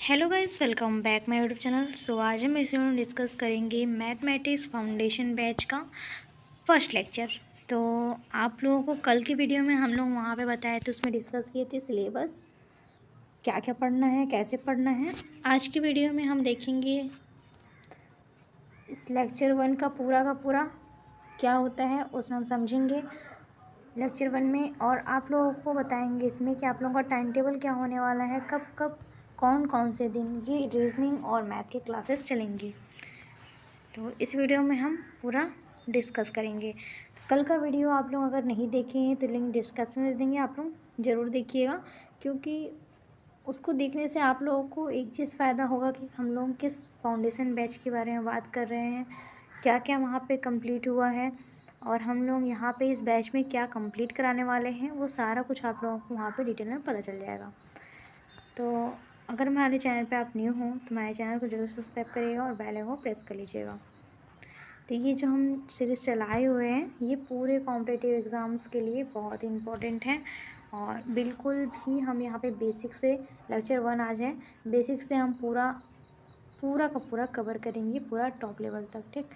Hello guys, welcome back my YouTube channel. आज हम इस वीडियो में डिस्कस करेंगे मैथमेटिक्स फाउंडेशन बैच का फर्स्ट लेक्चर। तो आप लोगों को कल की वीडियो में हम लोग वहाँ पे बताए थे, उसमें डिस्कस किए थे सिलेबस, क्या क्या पढ़ना है, कैसे पढ़ना है। आज की वीडियो में हम देखेंगे इस लेक्चर 1 का पूरा क्या होता है, उसमें हम समझेंगे लेक्चर 1 में। और आप लोगों को बताएंगे इसमें कि आप लोगों का टाइम टेबल क्या होने वाला है, कब कब कौन कौन से दिन ये रीजनिंग और मैथ की क्लासेस चलेंगी। तो इस वीडियो में हम पूरा डिस्कस करेंगे। तो कल का वीडियो आप लोग अगर नहीं देखे हैं तो लिंक डिस्कशन में दे देंगे, आप लोग ज़रूर देखिएगा, क्योंकि उसको देखने से आप लोगों को एक चीज़ फ़ायदा होगा कि हम लोग किस फाउंडेशन बैच के बारे में बात कर रहे हैं, क्या क्या वहाँ पे कंप्लीट हुआ है और हम लोग यहाँ पे इस बैच में क्या कंप्लीट कराने वाले हैं, वो सारा कुछ आप लोगों को वहाँ पे डिटेल में पता चल जाएगा। तो अगर हमारे चैनल पे आप न्यू हो तो हमारे चैनल को जरूर सब्सक्राइब करिएगा और बेल आइकन को प्रेस कर लीजिएगा। तो ये जो हम सीरीज़ चलाए हुए हैं ये पूरे कॉम्पिटिटिव एग्ज़ाम्स के लिए बहुत इम्पोर्टेंट है। और बिल्कुल भी हम यहाँ पे बेसिक से लेक्चर 1 आ जाए, बेसिक से हम पूरा का पूरा कवर करेंगे, पूरा टॉप लेवल तक। ठीक,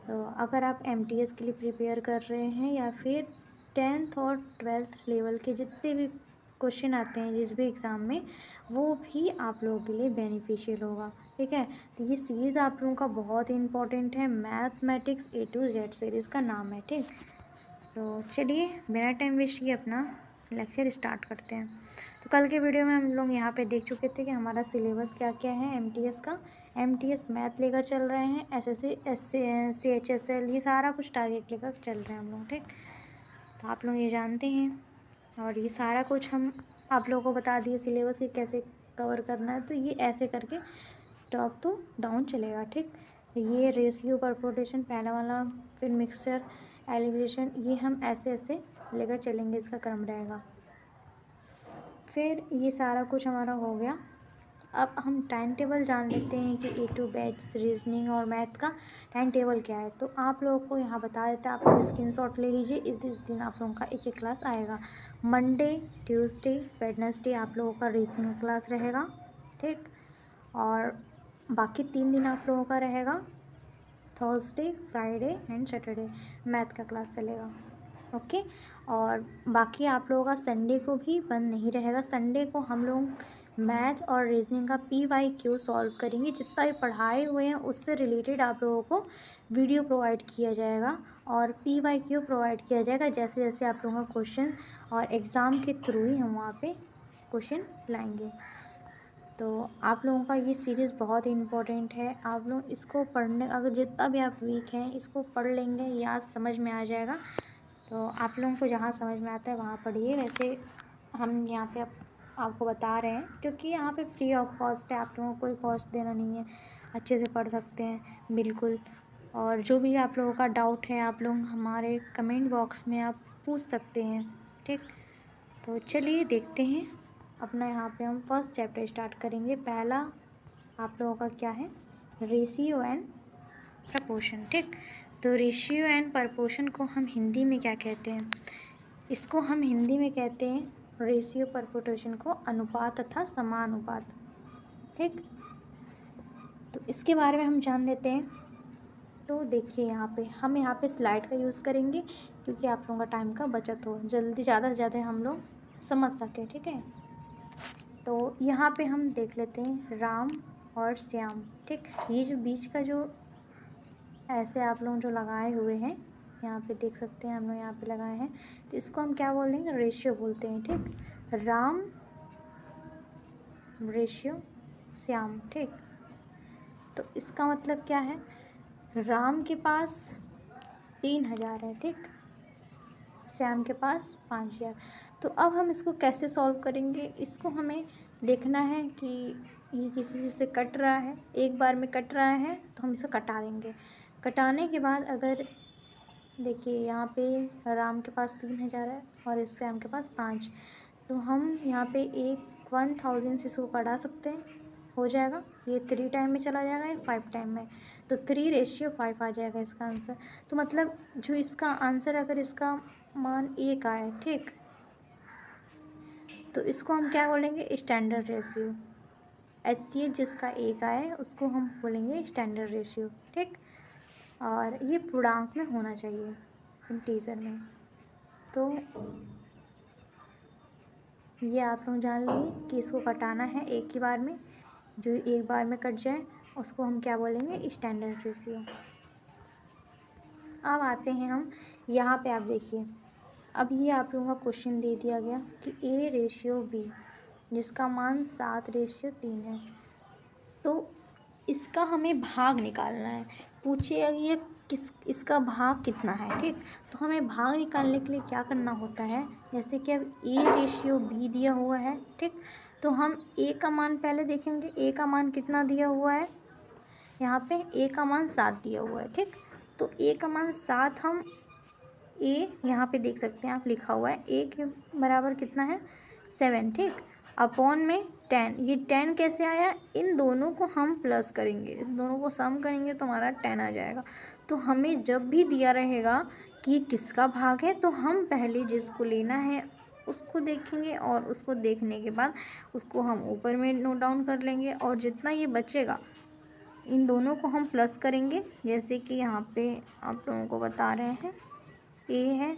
तो अगर आप एमटीएस के लिए प्रिपेयर कर रहे हैं या फिर 10th और 12th लेवल के जितने भी क्वेश्चन आते हैं जिस भी एग्ज़ाम में, वो भी आप लोगों के लिए बेनिफिशियल होगा। ठीक है, तो ये सीरीज़ आप लोगों का बहुत ही इंपॉर्टेंट है। Mathematics A to Z series का नाम है। ठीक, तो चलिए बिना टाइम वेस्ट किए अपना लेक्चर स्टार्ट करते हैं। तो कल के वीडियो में हम लोग यहाँ पे देख चुके थे कि हमारा सिलेबस क्या क्या है एमटीएस का। एमटीएस मैथ लेकर चल रहे हैं, एसएससी CHSL ये सारा कुछ टारगेट लेकर चल रहे हैं हम लोग। ठीक, तो आप लोग ये जानते हैं और ये सारा कुछ हम आप लोगों को बता दिए सिलेबस कि कैसे कवर करना है। तो ये ऐसे करके टॉप टू डाउन चलेगा। ठीक, ये रेशियो परपोर्टेशन पहला वाला, फिर मिक्सचर, एलिगेशन, ये हम ऐसे ऐसे लेकर चलेंगे, इसका क्रम रहेगा। फिर ये सारा कुछ हमारा हो गया। अब हम टाइम टेबल जान लेते हैं कि A to बैच रीजनिंग और मैथ का टाइम टेबल क्या है। तो आप लोगों को यहाँ बता देते हैं, आप लोग स्क्रीनशॉट ले लीजिए। इस दिन आप लोगों का एक क्लास आएगा। मंडे, ट्यूसडे, वेडनेसडे आप लोगों का रीजनिंग क्लास रहेगा। ठीक, और बाकी 3 दिन आप लोगों का रहेगा, Thursday, Friday and Saturday math का क्लास चलेगा। ओके, और बाकी आप लोगों का संडे को भी बंद नहीं रहेगा। संडे को हम लोग मैथ और रीजनिंग का PYQ सॉल्व करेंगे। जितना भी पढ़ाए हुए हैं उससे रिलेटेड आप लोगों को वीडियो प्रोवाइड किया जाएगा और PYQ प्रोवाइड किया जाएगा जैसे जैसे आप लोगों का क्वेश्चन, और एग्ज़ाम के थ्रू ही हम वहाँ पे क्वेश्चन लाएंगे। तो आप लोगों का ये सीरीज़ बहुत ही इम्पोर्टेंट है। आप लोग इसको पढ़ने, अगर जितना भी आप वीक हैं इसको पढ़ लेंगे, याद समझ में आ जाएगा। तो आप लोगों को जहाँ समझ में आता है वहाँ पढ़िए। वैसे हम यहाँ पे आपको बता रहे हैं क्योंकि यहाँ पे फ्री ऑफ कॉस्ट है, आप लोगों को कोई कॉस्ट देना नहीं है, अच्छे से पढ़ सकते हैं बिल्कुल। और जो भी आप लोगों का डाउट है आप लोग हमारे कमेंट बॉक्स में आप पूछ सकते हैं। ठीक, तो चलिए देखते हैं अपना। यहाँ पे हम फर्स्ट चैप्टर स्टार्ट करेंगे। पहला आप लोगों का क्या है, रेशियो एंड प्रपोर्शन। ठीक, तो रेशियो एंड प्रपोर्शन को हम हिंदी में क्या कहते हैं, इसको हम हिंदी में कहते हैं, रेशियो प्रपोर्शन को अनुपात तथा समानुपात। ठीक, तो इसके बारे में हम जान लेते हैं। तो देखिए यहाँ पे स्लाइड का यूज़ करेंगे क्योंकि आप लोगों का टाइम का बचत हो, जल्दी ज़्यादा से ज़्यादा हम लोग समझ सकें। ठीक है, तो यहाँ पे हम देख लेते हैं राम और श्याम। ठीक, ये जो बीच का जो ऐसे आप लोग जो लगाए हुए हैं यहाँ पे देख सकते हैं, हम लोग यहाँ पे लगाए हैं, तो इसको हम क्या बोलेंगे, रेशियो बोलते हैं। ठीक, राम रेशियो श्याम। ठीक, तो इसका मतलब क्या है, राम के पास 3000 है, ठीक, श्याम के पास 5000। तो अब हम इसको कैसे सॉल्व करेंगे, इसको हमें देखना है कि ये किसी चीज़ से कट रहा है, एक बार में कट रहा है तो हम इसे कटा देंगे। कटाने के बाद अगर देखिए यहाँ पे राम के पास 3000 है और इस श्याम के पास 5, तो हम यहाँ पे 1000 से इसको कटा सकते हैं, हो जाएगा। ये 3 टाइम में चला जाएगा या 5 टाइम में, तो 3:5 आ जाएगा इसका आंसर। तो मतलब जो इसका आंसर, अगर इसका मान 1 आए, ठीक, तो इसको हम क्या बोलेंगे, स्टैंडर्ड रेशियो। HCF जिसका ए का है उसको हम बोलेंगे स्टैंडर्ड रेशियो, ठीक। और ये पूर्णांक में होना चाहिए, इंटीजर में। तो ये आप लोग जान लीजिए कि इसको कटाना है एक ही बार में, जो एक बार में कट जाए उसको हम क्या बोलेंगे, स्टैंडर्ड रेशियो। अब आते हैं हम यहाँ पे, आप देखिए अब ये आप लोगों का क्वेश्चन दे दिया गया कि A/B जिसका मान 7/3 है। तो इसका हमें भाग निकालना है। पूछिएगा कि ये इसका भाग कितना है, ठीक। तो हमें भाग निकालने के लिए क्या करना होता है, जैसे कि अब A/B दिया हुआ है, ठीक। तो हम A का मान पहले देखेंगे, A का मान कितना दिया हुआ है, यहाँ पे A का मान 7 दिया हुआ है, ठीक। तो A का मान 7 हम A यहाँ पे देख सकते हैं आप, लिखा हुआ है A के बराबर कितना है 7, ठीक। अपॉन में 10, ये 10 कैसे आया, इन दोनों को हम प्लस करेंगे, इस दोनों को सम करेंगे तो हमारा 10 आ जाएगा। तो हमें जब भी दिया रहेगा कि ये किसका भाग है, तो हम पहले जिसको लेना है उसको देखेंगे और उसको देखने के बाद उसको हम ऊपर में नोट डाउन कर लेंगे, और जितना ये बचेगा इन दोनों को हम प्लस करेंगे। जैसे कि यहाँ पे आप लोगों को बता रहे हैं A है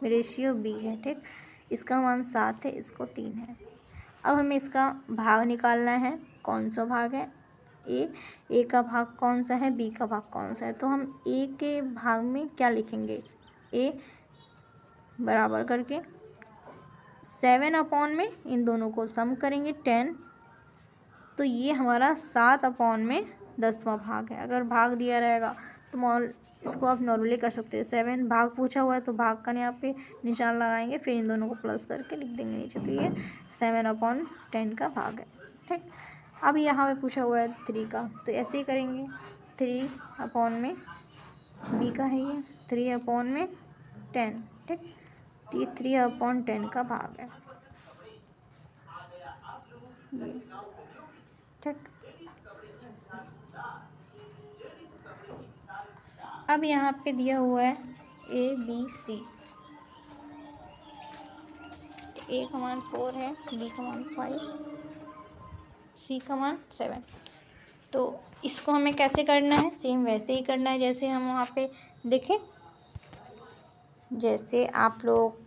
रेशियो B है, ठीक। इसका मान 7 है, इसको 3 है। अब हमें इसका भाग निकालना है, कौन सा भाग है A का भाग कौन सा है, B का भाग कौन सा है। तो हम A के भाग में क्या लिखेंगे, A बराबर करके 7 अपॉन में इन दोनों को सम करेंगे 10, तो ये हमारा 7 अपॉन में 10वां भाग है। अगर भाग दिया रहेगा तो इसको आप नॉर्मली कर सकते हैं, 7 भाग पूछा हुआ है तो भाग का यहाँ पे निशान लगाएंगे, फिर इन दोनों को प्लस करके लिख देंगे नीचे। तो ये 7/10 का भाग है, ठीक। अब यहाँ पे पूछा हुआ है 3 का, तो ऐसे ही करेंगे, 3 अपॉन में B का है, ये 3/10, ठीक। तो ये 3/10 का भाग है, ठीक। अब यहाँ पे दिया हुआ है ABC, A का मान 4 है, B का मान 5, C का मान 7। तो इसको हमें कैसे करना है, सेम वैसे ही करना है जैसे हम वहाँ पे देखें। जैसे आप लोग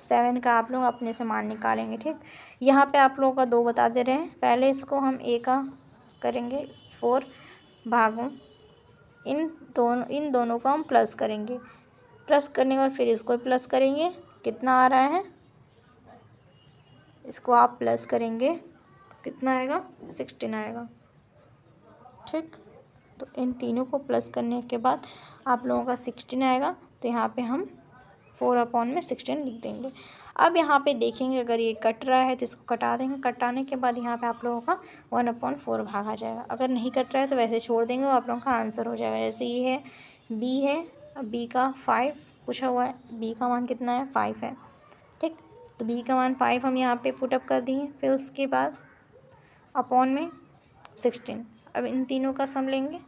7 का आप लोग अपने से मान निकालेंगे, ठीक। यहाँ पे आप लोगों का 2 बता दे रहे हैं। पहले इसको हम A का करेंगे 4 भागों, इन दोनों को हम प्लस करेंगे, प्लस करने के बाद फिर इसको प्लस करेंगे, कितना आ रहा है, इसको आप प्लस करेंगे तो कितना आएगा 16 आएगा, ठीक। तो इन तीनों को प्लस करने के बाद आप लोगों का 16 आएगा। तो यहाँ पे हम 4/16 लिख देंगे। अब यहाँ पे देखेंगे अगर ये कट रहा है तो इसको कटा देंगे, कटाने के बाद यहाँ पे आप लोगों का 1/4 भाग आ जाएगा। अगर नहीं कट रहा है तो वैसे छोड़ देंगे, वो आप लोगों का आंसर हो जाएगा। जैसे ये है B है, अब B का 5 पूछा हुआ है, B का मान कितना है 5 है, ठीक। तो B का मान 5 हम यहाँ पे पुटअप कर दिए, फिर उसके बाद अपॉन में 16। अब इन तीनों का सम लेंगे,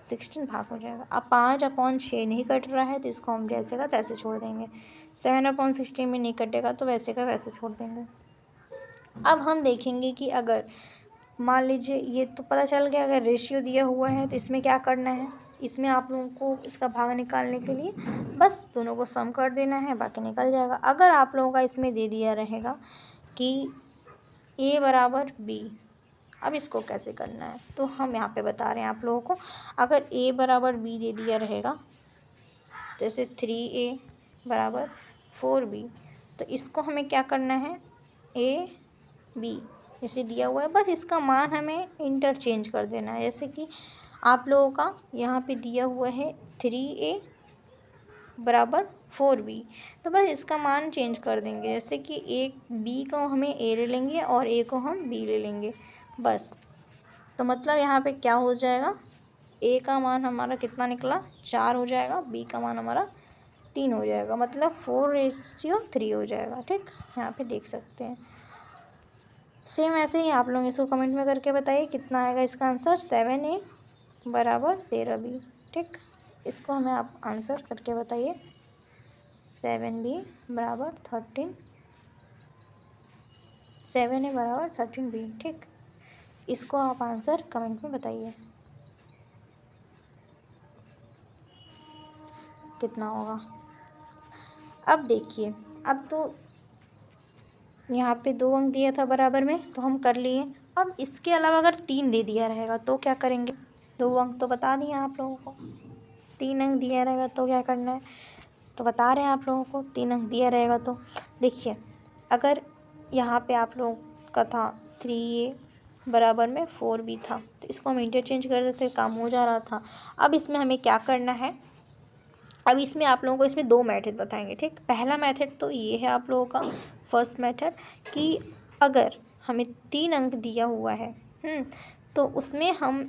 16 भाग हो जाएगा। अब 5/6 नहीं कट रहा है तो इसको हम जैसे का तैसे छोड़ देंगे। 7/16 में नहीं कटेगा तो वैसे का वैसे छोड़ देंगे। अब हम देखेंगे कि अगर मान लीजिए ये तो पता चल गया, अगर रेशियो दिया हुआ है तो इसमें क्या करना है, इसमें आप लोगों को इसका भाग निकालने के लिए बस दोनों को सम कर देना है, बाकी निकल जाएगा। अगर आप लोगों का इसमें दे दिया रहेगा कि A बराबर B, अब इसको कैसे करना है तो हम यहाँ पे बता रहे हैं आप लोगों को। अगर A बराबर B दे दिया रहेगा, जैसे 3A बराबर 4B, तो इसको हमें क्या करना है, A B जैसे दिया हुआ है बस इसका मान हमें इंटरचेंज कर देना है। जैसे कि आप लोगों का यहाँ पे दिया हुआ है 3A बराबर 4B, तो बस इसका मान चेंज कर देंगे। जैसे कि B को हमें A ले लेंगे और A को हम B ले लेंगे बस। तो मतलब यहाँ पे क्या हो जाएगा, A का मान हमारा कितना निकला 4 हो जाएगा, B का मान हमारा 3 हो जाएगा, मतलब 4/3 हो जाएगा, ठीक। यहाँ पे देख सकते हैं। सेम ऐसे ही आप लोग इसको कमेंट में करके बताइए कितना आएगा इसका आंसर, 7A बराबर 13B, ठीक। इसको हमें आप आंसर करके बताइए, 7B बराबर 13 7 है बराबर 13b। ठीक, इसको आप आंसर कमेंट में बताइए कितना होगा। अब देखिए, अब तो यहाँ पे 2 अंक दिया था बराबर में तो हम कर लिए। अब इसके अलावा अगर 3 दे दिया रहेगा तो क्या करेंगे। 2 अंक तो बता दिए आप लोगों को, 3 अंक दिया रहेगा तो क्या करना है, तो बता रहे हैं आप लोगों को। 3 अंक दिया रहेगा तो देखिए, अगर यहाँ पे आप लोगों का था 3a बराबर में 4b था तो इसको हम इंटरचेंज कर देते, काम हो जा रहा था। अब इसमें हमें क्या करना है, अब इसमें आप लोगों को इसमें 2 मेथड बताएंगे। ठीक, पहला मेथड तो ये है आप लोगों का फर्स्ट मेथड कि अगर हमें 3 अंक दिया हुआ है तो उसमें हम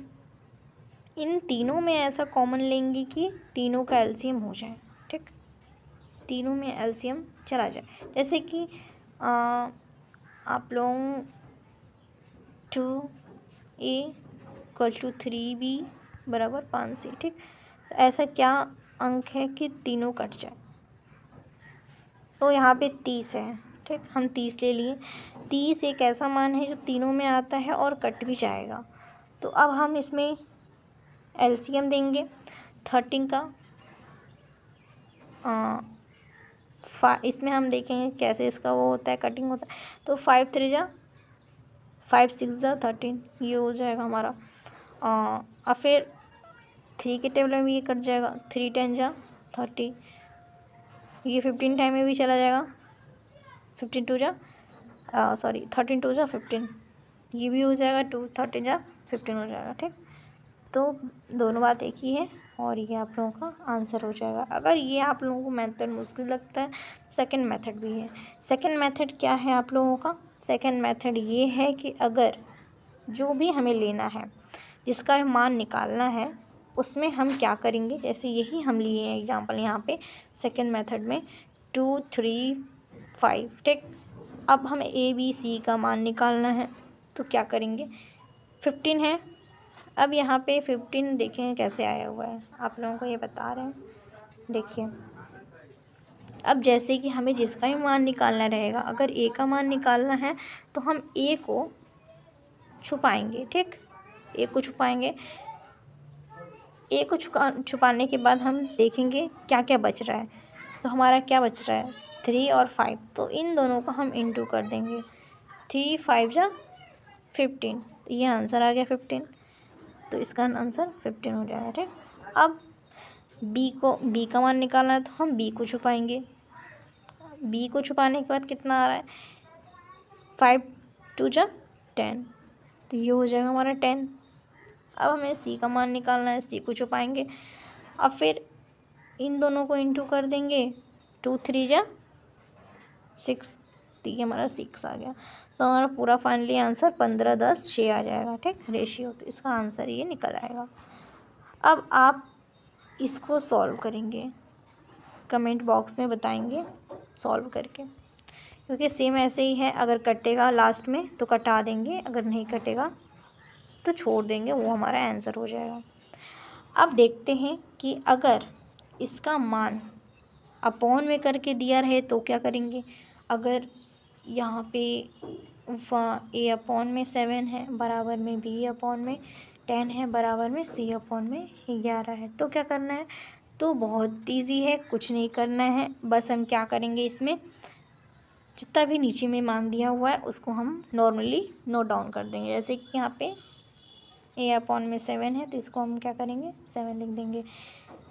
इन तीनों में ऐसा कॉमन लेंगे कि तीनों का एलसीएम हो जाए। ठीक, तीनों में एलसीएम चला जाए। जैसे कि आप लोग 2a = 3b बराबर 5c। ठीक, ऐसा क्या अंक है कि तीनों कट जाए, तो यहाँ पे 30 है। ठीक, हम 30 ले लिए। 30 एक ऐसा मान है जो तीनों में आता है और कट भी जाएगा। तो अब हम इसमें एलसीएम देंगे 13 का। इसमें हम देखेंगे कैसे इसका वो होता है, कटिंग होता है। तो 5 3 जा 5 6 जा 13, ये हो जाएगा हमारा। और फिर 3 के टेबल में भी ये कट जाएगा, 3 10 जा 30, ये 15 टाइम में भी चला जाएगा। 15 2 जा 13 2 जा 15, ये भी हो जाएगा। 2 13 जा 15 हो जाएगा। ठीक, तो दोनों बात एक ही है और ये आप लोगों का आंसर हो जाएगा। अगर ये आप लोगों को मेथड मुश्किल लगता है तो सेकंड मेथड भी है। सेकंड मेथड क्या है आप लोगों का, सेकंड मेथड ये है कि अगर जो भी हमें लेना है, जिसका मान निकालना है, उसमें हम क्या करेंगे, जैसे यही हम लिए हैं एग्जांपल यहाँ पे सेकंड मेथड में 2 3 5। ठीक, अब हमें ए बी सी का मान निकालना है तो क्या करेंगे, 15 है। अब यहाँ पे 15 देखें कैसे आया हुआ है, आप लोगों को ये बता रहे हैं। देखिए, अब जैसे कि हमें जिसका भी मान निकालना रहेगा, अगर ए का मान निकालना है तो हम ए को छुपाएंगे। ठीक, ए को छुपाएंगे। ए को छुपाने के बाद हम देखेंगे क्या क्या बच रहा है। तो हमारा क्या बच रहा है, 3 और 5, तो इन दोनों को हम इंटू कर देंगे। 3 5 जा 15, ये आंसर आ गया 15, तो इसका आंसर 15 हो जाएगा। ठीक, अब बी का मान निकालना है तो हम बी को छुपाएंगे। बी को छुपाने के बाद कितना आ रहा है, 5 2 जा 10, तो ये हो जाएगा हमारा 10। अब हमें सी का मान निकालना है, सी को छुपाएंगे। अब फिर इन दोनों को इंटू कर देंगे, 2 3 जा 6, तो ये हमारा 6 आ गया। तो हमारा पूरा फाइनली आंसर 15 10 6 आ जाएगा। ठीक, रेशियो, तो इसका आंसर ये निकल आएगा। अब आप इसको सॉल्व करेंगे, कमेंट बॉक्स में बताएंगे सॉल्व करके, क्योंकि सेम ऐसे ही है। अगर कटेगा लास्ट में तो कटा देंगे, अगर नहीं कटेगा तो छोड़ देंगे, वो हमारा आंसर हो जाएगा। अब देखते हैं कि अगर इसका मान अपॉन में करके दिया रहे तो क्या करेंगे। अगर यहाँ पे ए अपॉन में 7 है बराबर में बी अपॉन में 10 है बराबर में सी अपॉन में 11 है, तो क्या करना है, तो बहुत ईजी है, कुछ नहीं करना है। बस हम क्या करेंगे, इसमें जितना भी नीचे में मान दिया हुआ है उसको हम नॉर्मली नोट डाउन कर देंगे। जैसे कि यहाँ पे ए अपॉन में 7 है तो इसको हम क्या करेंगे, 7 लिख देंगे,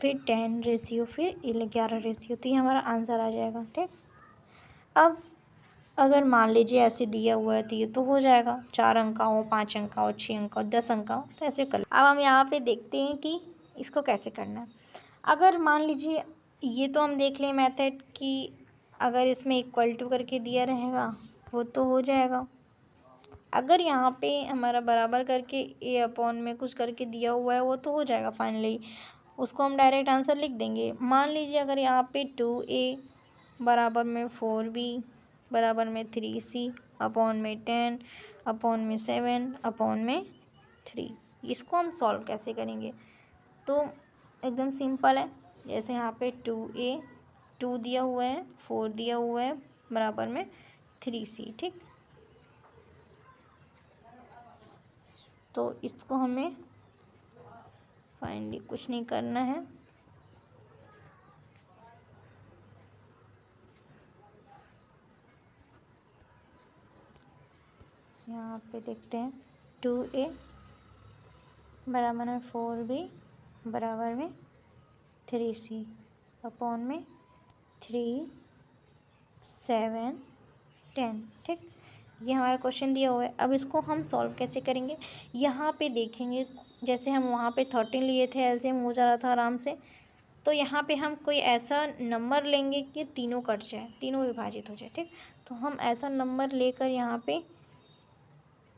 फिर 10 रेशियो, फिर 11 रेशियो, तो ये हमारा आंसर आ जाएगा। ठीक, अब अगर मान लीजिए ऐसे दिया हुआ है तो ये तो हो जाएगा, 4 अंक का हो, 5 अंक का हो, 6 अंक का हो, 10 अंक का हो, तो ऐसे कर। अब हम यहाँ पे देखते हैं कि इसको कैसे करना है। अगर मान लीजिए ये तो हम देख लें मेथड कि अगर इसमें इक्वल टू करके दिया रहेगा वो तो हो जाएगा। अगर यहाँ पे हमारा बराबर करके ए अपॉन में कुछ करके दिया हुआ है वो तो हो जाएगा फाइनली, उसको हम डायरेक्ट आंसर लिख देंगे। मान लीजिए अगर यहाँ पे 2a बराबर में 4b बराबर में 3c अपॉन में 10 अपॉन में 7 अपॉन में 3, इसको हम सॉल्व कैसे करेंगे, तो एकदम सिंपल है। जैसे यहाँ पे 2a 2 दिया हुआ है, 4 दिया हुआ है बराबर में 3c। ठीक, तो इसको हमें फाइनली कुछ नहीं करना है, यहाँ पे देखते हैं 2a बराबर में 4b बराबर में 3c अपॉन में 3 7 10। ठीक, ये हमारा क्वेश्चन दिया हुआ है। अब इसको हम सॉल्व कैसे करेंगे, यहाँ पे देखेंगे जैसे हम वहाँ पे 13 लिए थे, एलसीएम हो जा रहा था आराम से, तो यहाँ पे हम कोई ऐसा नंबर लेंगे कि तीनों कट जाए, तीनों विभाजित हो जाए। ठीक, तो हम ऐसा नंबर लेकर यहाँ पे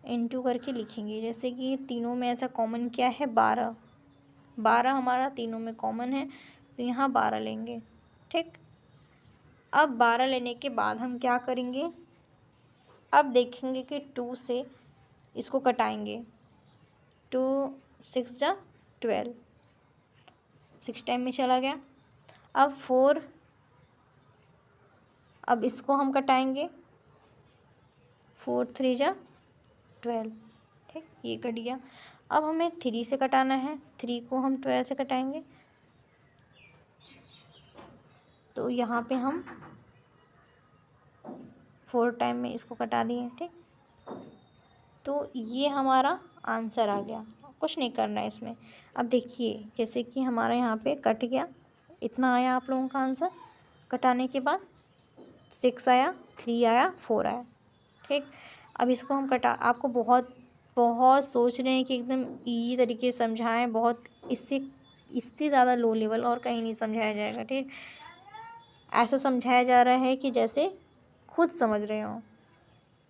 इनटू करके लिखेंगे, जैसे कि तीनों में ऐसा कॉमन क्या है 12, 12 हमारा तीनों में कॉमन है, तो यहाँ 12 लेंगे। ठीक, अब 12 लेने के बाद हम क्या करेंगे, अब देखेंगे कि 2 से इसको कटाएंगे, 2 6 जा 12, 6 टाइम में चला गया। अब 4, अब इसको हम कटाएंगे, 4 3 जा 12। ठीक, ये कट गया। अब हमें 3 से कटाना है, 3 को हम 12 से कटाएंगे, तो यहाँ पे हम 4 टाइम में इसको कटा दिए। ठीक, तो ये हमारा आंसर आ गया, कुछ नहीं करना है इसमें। अब देखिए जैसे कि हमारा यहाँ पे कट गया, इतना आया आप लोगों का आंसर, कटाने के बाद 6 आया, 3 आया, 4 आया। ठीक, अब इसको हम आपको बहुत बहुत सोच रहे हैं कि एकदम ईजी तरीके से समझाएं, बहुत इससे ज़्यादा लो लेवल और कहीं नहीं समझाया जाएगा। ठीक, ऐसा समझाया जा रहा है कि जैसे खुद समझ रहे हो,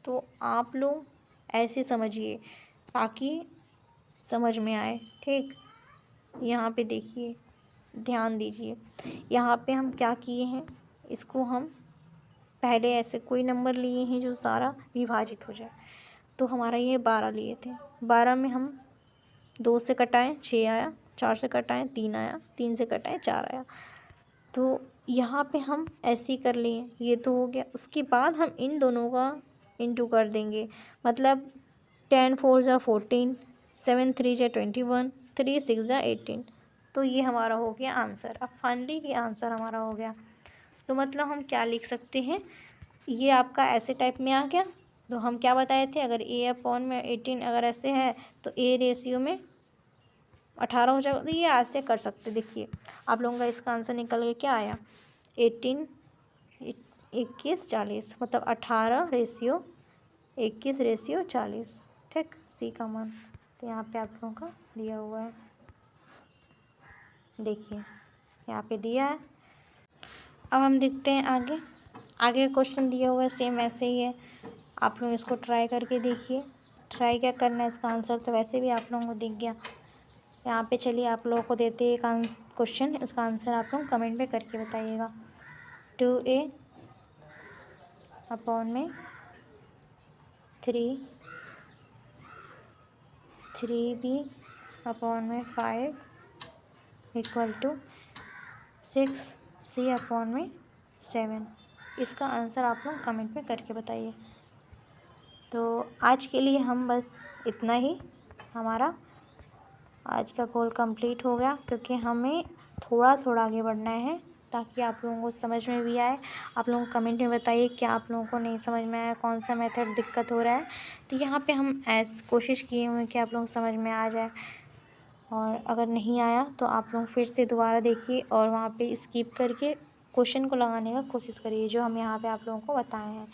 तो आप लोग ऐसे समझिए ताकि समझ में आए। ठीक, यहाँ पे देखिए, ध्यान दीजिए, यहाँ पे हम क्या किए हैं, इसको हम पहले ऐसे कोई नंबर लिए हैं जो सारा विभाजित हो जाए। तो हमारा ये 12 लिए थे, 12 में हम 2 से कटाएं 6 आया, 4 से कटाएं 3 आया, 3 से कटाएं 4 आया। तो यहाँ पे हम ऐसे ही कर लिए, ये तो हो गया। उसके बाद हम इन दोनों का इनटू कर देंगे, मतलब 10 4 जा 14, 7 3 जा 21, 3 6 जा 18। तो ये हमारा हो गया आंसर। अब फाइनली ये आंसर हमारा हो गया। तो मतलब हम क्या लिख सकते हैं, ये आपका ऐसे टाइप में आ गया। तो हम क्या बताए थे, अगर a अपॉन में 18 अगर ऐसे है तो a रेशियो में 18 हो जाएगा। तो ये ऐसे कर सकते, देखिए आप लोगों का इसका आंसर निकल के क्या आया, 18 21 40, मतलब 18 रेशियो 21 रेशियो 40। ठीक, सी का मान तो यहाँ पे आप लोगों का दिया हुआ है, देखिए यहाँ पे दिया है। अब हम देखते हैं आगे, आगे क्वेश्चन दिया हुआ है सेम ऐसे ही है, आप लोग इसको ट्राई करके देखिए। ट्राई क्या करना है, इसका आंसर तो वैसे भी आप लोगों को दिख गया। यहाँ पे चलिए आप लोगों को देते हैं एक क्वेश्चन, इसका आंसर आप लोग कमेंट में करके बताइएगा। 2a अपॉन में 3b अपॉन में 5 इक्वल टू 6c अपॉन में 7। इसका आंसर आप लोग कमेंट में करके बताइए। तो आज के लिए हम बस इतना ही, हमारा आज का गोल कंप्लीट हो गया, क्योंकि हमें थोड़ा थोड़ा आगे बढ़ना है ताकि आप लोगों को समझ में भी आए। आप लोगों को कमेंट में बताइए क्या आप लोगों को नहीं समझ में आया, कौन सा मेथड दिक्कत हो रहा है। तो यहाँ पे हम कोशिश किए हुए हैं कि आप लोगों को समझ में आ जाए, और अगर नहीं आया तो आप लोग फिर से दोबारा देखिए और वहाँ पे स्किप करके क्वेश्चन को लगाने का कोशिश करिए जो हम यहाँ पे आप लोगों को बताए हैं।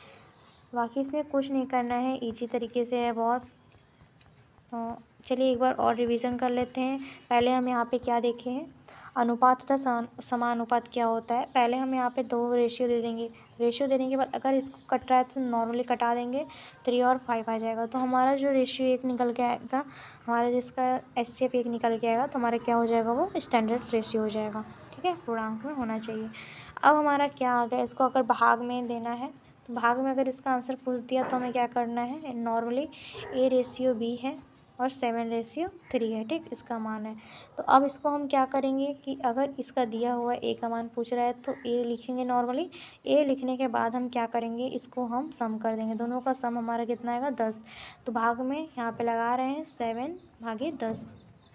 बाकी इसमें कुछ नहीं करना है, ईजी तरीके से है बहुत। तो चलिए एक बार और रिवीजन कर लेते हैं। पहले हम यहाँ पे क्या देखे हैं, अनुपात तथा समानुपात क्या होता है। पहले हम यहाँ पे 2 रेशियो दे देंगे, रेशियो देने के बाद अगर इसको कट रहा है तो नॉर्मली कटा देंगे, 3 और 5 आ जाएगा। तो हमारा जो रेशियो 1 निकल के आएगा, हमारा जिसका एचसीएफ 1 निकल के आएगा, तो हमारा क्या हो जाएगा, वो स्टैंडर्ड रेशियो हो जाएगा। ठीक है, पूर्णांक में होना चाहिए। अब हमारा क्या आ गया, इसको अगर भाग में देना है, तो भाग में अगर इसका आंसर पूछ दिया तो हमें क्या करना है, नॉर्मली a रेशियो b है, और 7:3 है, ठीक, इसका मान है। तो अब इसको हम क्या करेंगे कि अगर इसका दिया हुआ ए का मान पूछ रहा है तो ए लिखेंगे नॉर्मली। ए लिखने के बाद हम क्या करेंगे, इसको हम सम कर देंगे, दोनों का सम हमारा कितना आएगा 10। तो भाग में यहाँ पे लगा रहे हैं 7/10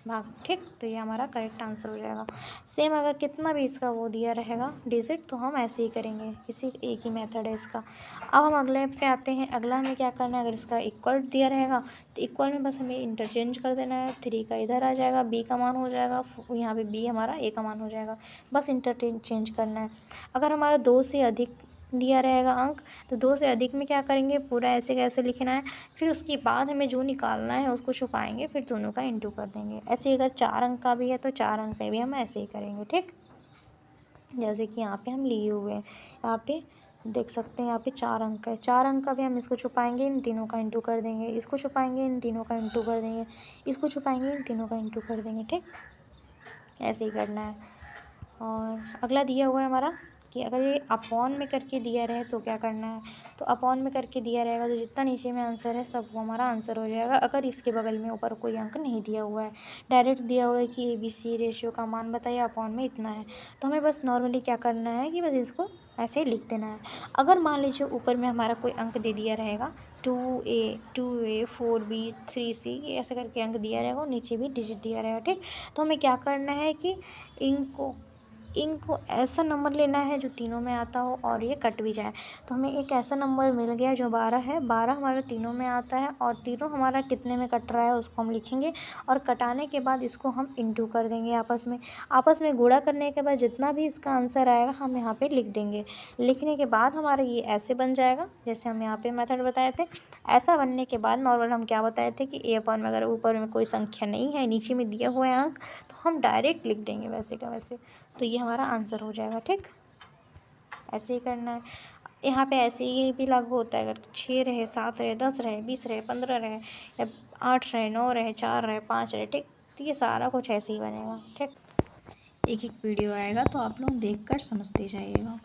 भाग, ठीक। तो ये हमारा करेक्ट आंसर हो जाएगा। सेम अगर कितना भी इसका वो दिया रहेगा डिजिट तो हम ऐसे ही करेंगे, इसी एक ही मेथड है इसका। अब हम अगले पे आते हैं। अगला हमें क्या करना है, अगर इसका इक्वल दिया रहेगा तो इक्वल में बस हमें इंटरचेंज कर देना है। 3 का इधर आ जाएगा, बी का मान हो जाएगा, यहाँ पे बी हमारा ए का मान हो जाएगा, बस इंटरचेंज करना है। अगर हमारा 2 से अधिक दिया रहेगा अंक तो 2 से अधिक में क्या करेंगे, पूरा ऐसे कैसे लिखना है, फिर उसके बाद हमें जो निकालना है उसको छुपाएंगे, फिर दोनों का इंटू कर देंगे। ऐसे ही अगर 4 अंक का भी है तो 4 अंक पे भी हम ऐसे ही करेंगे, ठीक। जैसे कि यहाँ पे हम लिए हुए हैं, यहाँ पे देख सकते हैं, यहाँ पे 4 अंक है, 4 अंक का भी हम इसको छुपाएंगे, इन तीनों का इंटू कर देंगे, इसको छुपाएंगे, इन तीनों का इंटू कर देंगे, इसको छुपाएंगे, इन तीनों का इंटू कर देंगे, ठीक। ऐसे ही करना है। और अगला दिया हुआ है हमारा कि अगर ये अपॉन में करके दिया रहे तो क्या करना है, तो अपॉन में करके दिया रहेगा तो जितना नीचे में आंसर है सब वो हमारा आंसर हो जाएगा। अगर इसके बगल में ऊपर कोई अंक नहीं दिया हुआ है, डायरेक्ट दिया हुआ है कि ABC रेशियो का मान बताइए, अपॉन में इतना है, तो हमें बस नॉर्मली क्या करना है कि बस इसको ऐसे ही लिख देना है। अगर मान लीजिए ऊपर में हमारा कोई अंक दे दिया रहेगा 2A 4B 3C ऐसे करके अंक दिया रहेगा और नीचे भी डिजिट दिया रहेगा, ठीक। तो हमें क्या करना है कि इनको ऐसा नंबर लेना है जो तीनों में आता हो और ये कट भी जाए। तो हमें एक ऐसा नंबर मिल गया जो 12 है, 12 हमारा तीनों में आता है और तीनों हमारा कितने में कट रहा है उसको हम लिखेंगे और कटाने के बाद इसको हम इंटू कर देंगे आपस में गुणा करने के बाद जितना भी इसका आंसर आएगा हम यहाँ पे लिख देंगे। लिखने के बाद हमारा ये ऐसे बन जाएगा जैसे हम यहाँ पे मेथड बताए थे। ऐसा बनने के बाद नॉर्मल हम क्या बताए थे कि ए अपॉन में अगर ऊपर में कोई संख्या नहीं है, नीचे में दिया हुआ है अंक, तो हम डायरेक्ट लिख देंगे वैसे का वैसे, तो ये हमारा आंसर हो जाएगा, ठीक। ऐसे ही करना है। यहाँ पे ऐसे ही भी लागू होता है, अगर 6 रहे, 7 रहे, 10 रहे, 20 रहे, 15 रहे, या 8 रहे, 9 रहे, 4 रहे, 5 रहे, ठीक। तो ये सारा कुछ ऐसे ही बनेगा, ठीक। एक एक वीडियो आएगा तो आप लोग देखकर समझते जाइएगा।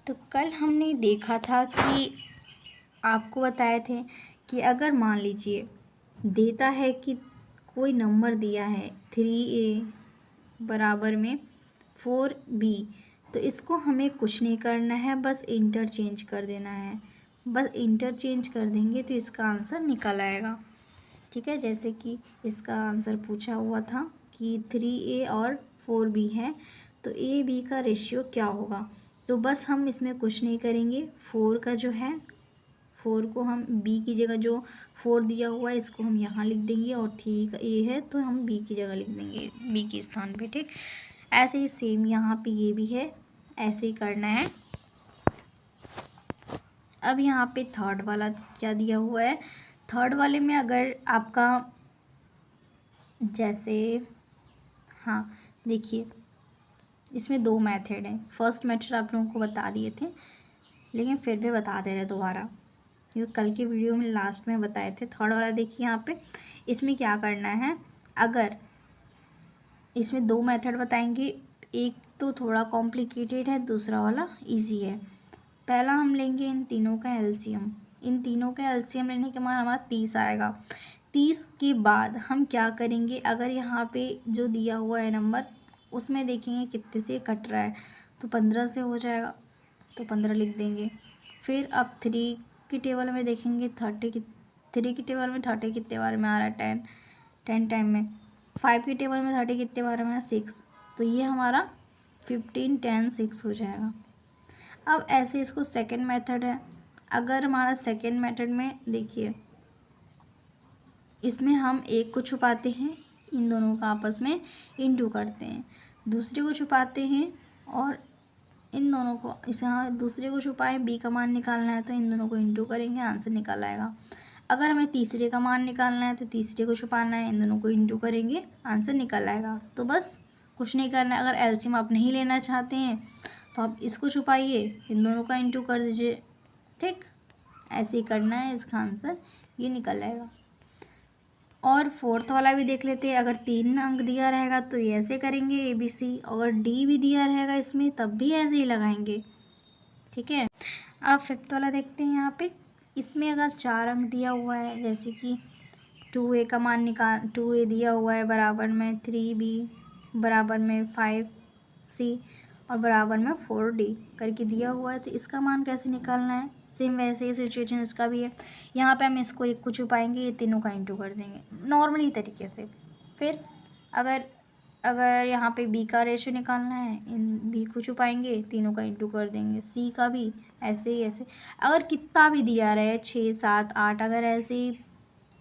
तो कल हमने देखा था कि आपको बताए थे कि अगर मान लीजिए देता है कि कोई नंबर दिया है 3A बराबर में 4B, तो इसको हमें कुछ नहीं करना है, बस इंटरचेंज कर देना है। बस इंटरचेंज कर देंगे तो इसका आंसर निकल आएगा, ठीक है। जैसे कि इसका आंसर पूछा हुआ था कि 3A और 4B है, तो A B का रेशियो क्या होगा, तो बस हम इसमें कुछ नहीं करेंगे। 4 का जो है 4 को हम B की जगह जो 4 दिया हुआ है इसको हम यहाँ लिख देंगे, और 3 का A है तो हम B की जगह लिख देंगे, B के स्थान पे, ठीक। ऐसे ही सेम यहाँ पे ये भी है, ऐसे ही करना है। अब यहाँ पे थर्ड वाला क्या दिया हुआ है, थर्ड वाले में अगर आपका जैसे, हाँ देखिए इसमें 2 मेथड हैं। फर्स्ट मेथड आप लोगों को बता दिए थे लेकिन फिर भी बता दे रहे दोबारा, क्योंकि कल के वीडियो में लास्ट में बताए थे। थर्ड वाला देखिए यहाँ पे, इसमें क्या करना है, अगर इसमें 2 मेथड बताएंगे, एक तो थोड़ा कॉम्प्लिकेटेड है, दूसरा वाला इजी है। पहला हम लेंगे इन तीनों का एलसीएम, इन तीनों का एलसीएम लेने के बाद हमारा 30 आएगा। 30 के बाद हम क्या करेंगे, अगर यहाँ पे जो दिया हुआ है नंबर उसमें देखेंगे कितने से कट रहा है, तो 15 से हो जाएगा, तो 15 लिख देंगे। फिर अब 3 की टेबल में देखेंगे 3 की टेबल में 30 कितने बार में आ रहा है, 10 टाइम में। 5 की टेबल में 30 कितने बार में है, 6, तो ये हमारा 15 10 6 हो जाएगा। अब ऐसे इसको सेकंड मेथड है, अगर हमारा सेकंड मेथड में देखिए इसमें हम एक को छुपाते हैं, इन दोनों का आपस में इंटू करते हैं, दूसरे को छुपाते हैं और इन दोनों को, इसे हाँ दूसरे को छुपाएं, B का मान निकालना है तो इन दोनों को इंटू करेंगे, आंसर निकल आएगा। अगर हमें तीसरे का मान निकालना है तो तीसरे को छुपाना है, इन दोनों को इंटू करेंगे, आंसर निकल आएगा। तो बस कुछ नहीं करना है। अगर एलसीएम आप नहीं लेना चाहते हैं तो आप इसको छुपाइए, इन दोनों का इंटू कर दीजिए, ठीक। ऐसे ही करना है, इसका आंसर ये निकल आएगा। और फोर्थ वाला भी देख लेते हैं। अगर 3 अंक दिया रहेगा तो ये ऐसे करेंगे ABC, अगर D भी दिया रहेगा इसमें तब भी ऐसे ही लगाएंगे, ठीक है। अब फिफ्थ वाला देखते हैं। यहाँ पे इसमें अगर 4 अंक दिया हुआ है, जैसे कि 2a का मान निकाल 2a दिया हुआ है बराबर में 3b बराबर में 5c और बराबर में 4d करके दिया हुआ है, तो इसका मान कैसे निकालना है। सेम वैसे ही सिचुएशन इसका भी है। यहाँ पे हम इसको एक को छुपाएंगे, ये तीनों का इंटू कर देंगे नॉर्मली तरीके से। फिर अगर अगर यहाँ पे बी का रेशियो निकालना है, इन बी को छुपाएंगे, तीनों का इंटू कर देंगे। सी का भी ऐसे ही ऐसे। अगर कितना भी दिया रहे 6 7 8, अगर ऐसे ही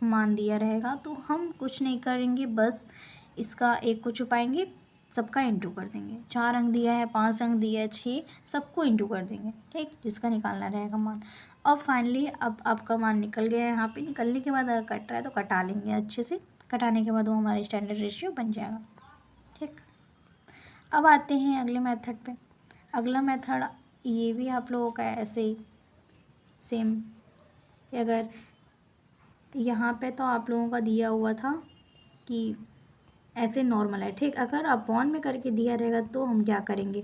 मान दिया रहेगा तो हम कुछ नहीं करेंगे, बस इसका एक को छुपाएंगे, सबका इंटू कर देंगे। 4 अंक दिया है, 5 अंक दिया है, 6, सबको इंटू कर देंगे, ठीक, जिसका निकालना रहेगा मान। और फाइनली अब आपका मान निकल गया है। यहाँ पे निकलने के बाद अगर कट रहा है तो कटा लेंगे अच्छे से। कटाने के बाद वो हमारा स्टैंडर्ड रेशियो बन जाएगा, ठीक। अब आते हैं अगले मेथड पे। अगला मेथड ये भी आप लोगों का ऐसे ही सेम। अगर यहाँ पे तो आप लोगों का दिया हुआ था कि ऐसे नॉर्मल है, ठीक। अगर अपॉन में करके दिया रहेगा तो हम क्या करेंगे।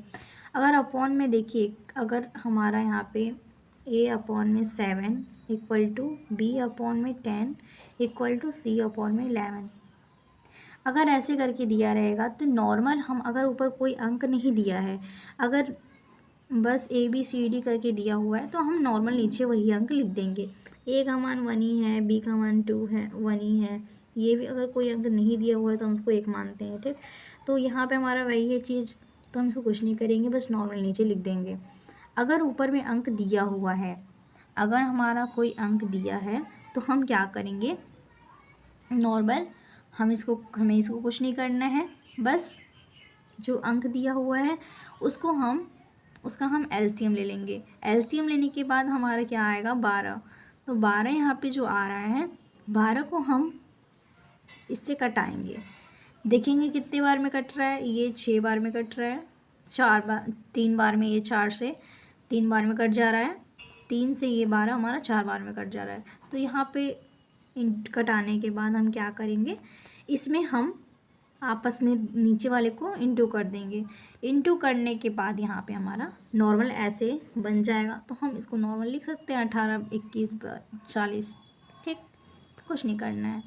अगर अपॉन में देखिए, अगर हमारा यहाँ पे a अपॉन में 7 इक्वल टू b अपॉन में 10 इक्वल टू c अपॉन में 11, अगर ऐसे करके दिया रहेगा तो नॉर्मल हम, अगर ऊपर कोई अंक नहीं दिया है, अगर बस a b c d करके दिया हुआ है तो हम नॉर्मल नीचे वही अंक लिख देंगे। a का मान 1 ही है, b का मान 2 है, 1 ही है। ये भी अगर कोई अंक नहीं दिया हुआ है तो हम उसको 1 मानते हैं, ठीक। तो यहाँ पे हमारा वही है चीज़, तो हम इसको कुछ नहीं करेंगे, बस नॉर्मल नीचे लिख देंगे। अगर ऊपर में अंक दिया हुआ है, अगर हमारा कोई अंक दिया है तो हम क्या करेंगे, नॉर्मल हमें इसको कुछ नहीं करना है, बस जो अंक दिया हुआ है उसका हम एलसीएम ले लेंगे। एलसीएम लेने के बाद हमारा क्या आएगा, 12। तो 12 यहाँ पे जो आ रहा है, 12 को हम इससे कटाएंगे, देखेंगे कितने बार में कट रहा है। ये 6 बार में कट रहा है, 3 बार में, ये 4 से 3 बार में कट जा रहा है, 3 से ये 12 हमारा 4 बार में कट जा रहा है। तो यहाँ पे कटाने के बाद हम क्या करेंगे, इसमें हम आपस में नीचे वाले को इंटू कर देंगे। इंटू करने के बाद यहाँ पे हमारा नॉर्मल ऐसे बन जाएगा। तो हम इसको नॉर्मल लिख सकते हैं 18 21 40, ठीक, कुछ नहीं करना है।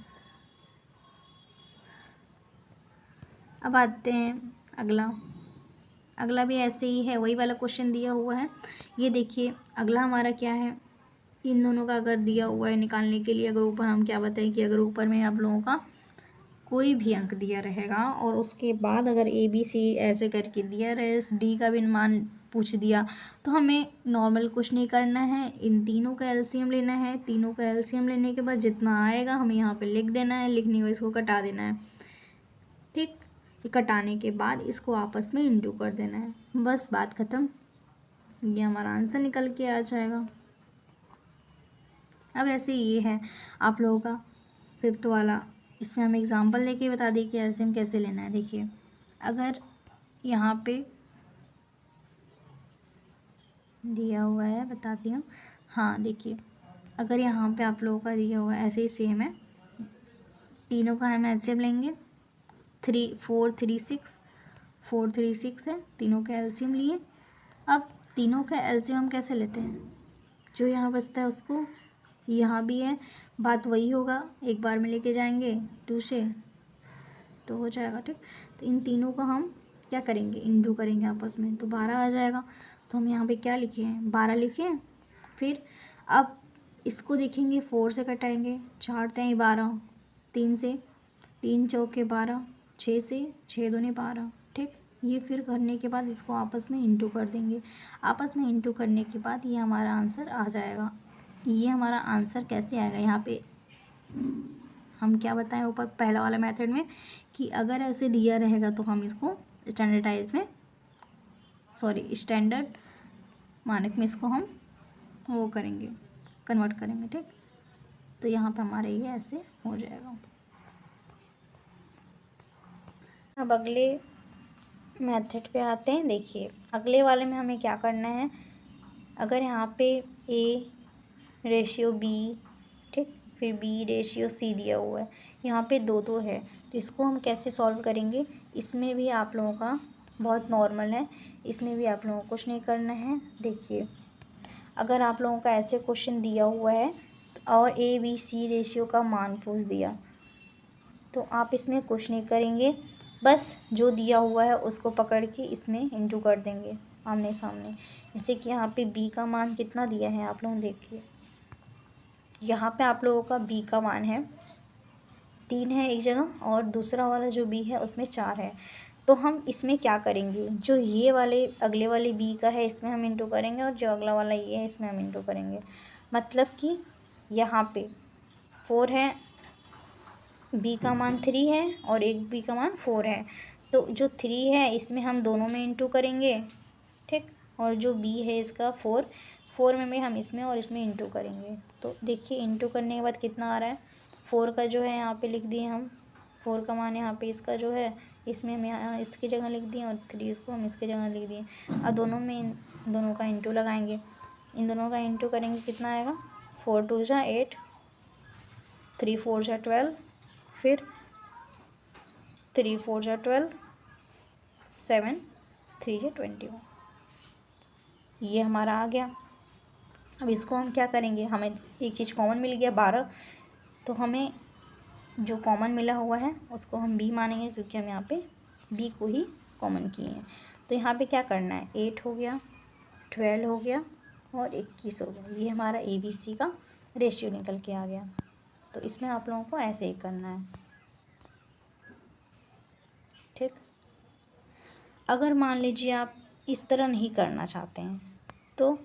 अब आते हैं अगला भी ऐसे ही है, वही वाला क्वेश्चन दिया हुआ है। ये देखिए अगला हमारा क्या है, इन दोनों का अगर दिया हुआ है निकालने के लिए, अगर ऊपर हम क्या बताएं कि अगर ऊपर में आप लोगों का कोई भी अंक दिया रहेगा और उसके बाद अगर ए बी सी ऐसे करके दिया रहे, डी का भी मान पूछ दिया, तो हमें नॉर्मल कुछ नहीं करना है, इन तीनों का एलसीएम लेना है। तीनों का एलसीएम लेने के बाद जितना आएगा हमें यहाँ पे लिख देना है, लिखने को इसको कटा देना है, ठीक। कटाने के बाद इसको आपस में इंटू कर देना है, बस बात ख़त्म। ये हमारा आंसर निकल के आ जाएगा। अब ऐसे ये है आप लोगों का 5th वाला, इसमें हम एग्जांपल लेके बता दें कि एलसीएम कैसे लेना है। देखिए अगर यहाँ पे दिया हुआ है, बताती हूँ, हाँ देखिए अगर यहाँ पे आप लोगों का दिया हुआ है ऐसे ही सेम है, तीनों का हम एलसीएम लेंगे। 4 3 6 है, तीनों का एलसीएम लिए। अब तीनों का एलसीएम हम कैसे लेते हैं, जो यहाँ बचता है उसको यहाँ भी है, बात वही होगा, एक बार में लेके जाएंगे 2 से तो हो जाएगा, ठीक। तो इन तीनों का हम क्या करेंगे, इंटू करेंगे आपस में, तो 12 आ जाएगा। तो हम यहाँ पे क्या लिखे हैं, 12 लिखे हैं। फिर अब इसको देखेंगे, 4 से कटाएंगे, 4 तें 12, 3 से, 3 चौके 12, 6 से, 6 दूनी 12, ठीक। ये फिर करने के बाद इसको आपस में इंटू कर देंगे। आपस में इंटू करने के बाद ये हमारा आंसर आ जाएगा। ये हमारा आंसर कैसे आएगा, यहाँ पे हम क्या बताएं ऊपर पहला वाला मेथड में कि अगर ऐसे दिया रहेगा तो हम इसको स्टैंडर्ड मानक में इसको हम वो करेंगे, कन्वर्ट करेंगे, ठीक। तो यहाँ पे हमारा ये ऐसे हो जाएगा। अब अगले मेथड पे आते हैं। देखिए अगले वाले में हमें क्या करना है, अगर यहाँ पे a रेशियो b, ठीक, फिर b रेशियो c दिया हुआ है, यहाँ पे 2 2 है, तो इसको हम कैसे सॉल्व करेंगे। इसमें भी आप लोगों का बहुत नॉर्मल है, इसमें भी आप लोगों को कुछ नहीं करना है। देखिए अगर आप लोगों का ऐसे क्वेश्चन दिया हुआ है और ABC रेशियो का मान पूछ दिया तो आप इसमें कुछ नहीं करेंगे, बस जो दिया हुआ है उसको पकड़ के इसमें इंटू कर देंगे आमने सामने। जैसे कि यहाँ पे B का मान कितना दिया है आप लोग देखिए, यहाँ पे आप लोगों का B का मान है 3 है एक जगह और दूसरा वाला जो B है उसमें 4 है। तो हम इसमें क्या करेंगे, जो ये वाले अगले वाले B का है इसमें हम इंटू करेंगे और जो अगला वाला ये है इसमें हम इंटू करेंगे। मतलब कि यहाँ पे 4 है, B का मान 3 है और एक B का मान 4 है। तो जो 3 है इसमें हम दोनों में इंटू करेंगे, ठीक। और जो B है इसका 4 में भी हम इसमें और इसमें इंटू करेंगे। तो देखिए इंटू करने के बाद कितना आ रहा है, 4 का जो है यहाँ पे लिख दिए हम, 4 का मान यहाँ पे इसका जो है इसमें हम यहाँ इसकी जगह लिख दिए और 3 इसको हम इसकी जगह लिख दिए। अब दोनों में इन दोनों का इंटू लगाएंगे, इन दोनों का इंटू करेंगे कितना आएगा, 4 2 जा 8, 3 4 जा 12, फिर 3 4 जा 12, 7 3 जा 21, ये हमारा आ गया। अब इसको हम क्या करेंगे, हमें एक चीज़ कॉमन मिल गया 12, तो हमें जो कॉमन मिला हुआ है उसको हम B मानेंगे क्योंकि हम यहाँ पे B को ही कॉमन किए हैं। तो यहाँ पे क्या करना है, 8 हो गया, 12 हो गया और 21 हो गया, ये हमारा ABC का रेशियो निकल के आ गया। तो इसमें आप लोगों को ऐसे ही करना है, ठीक। अगर मान लीजिए आप इस तरह नहीं करना चाहते हैं तो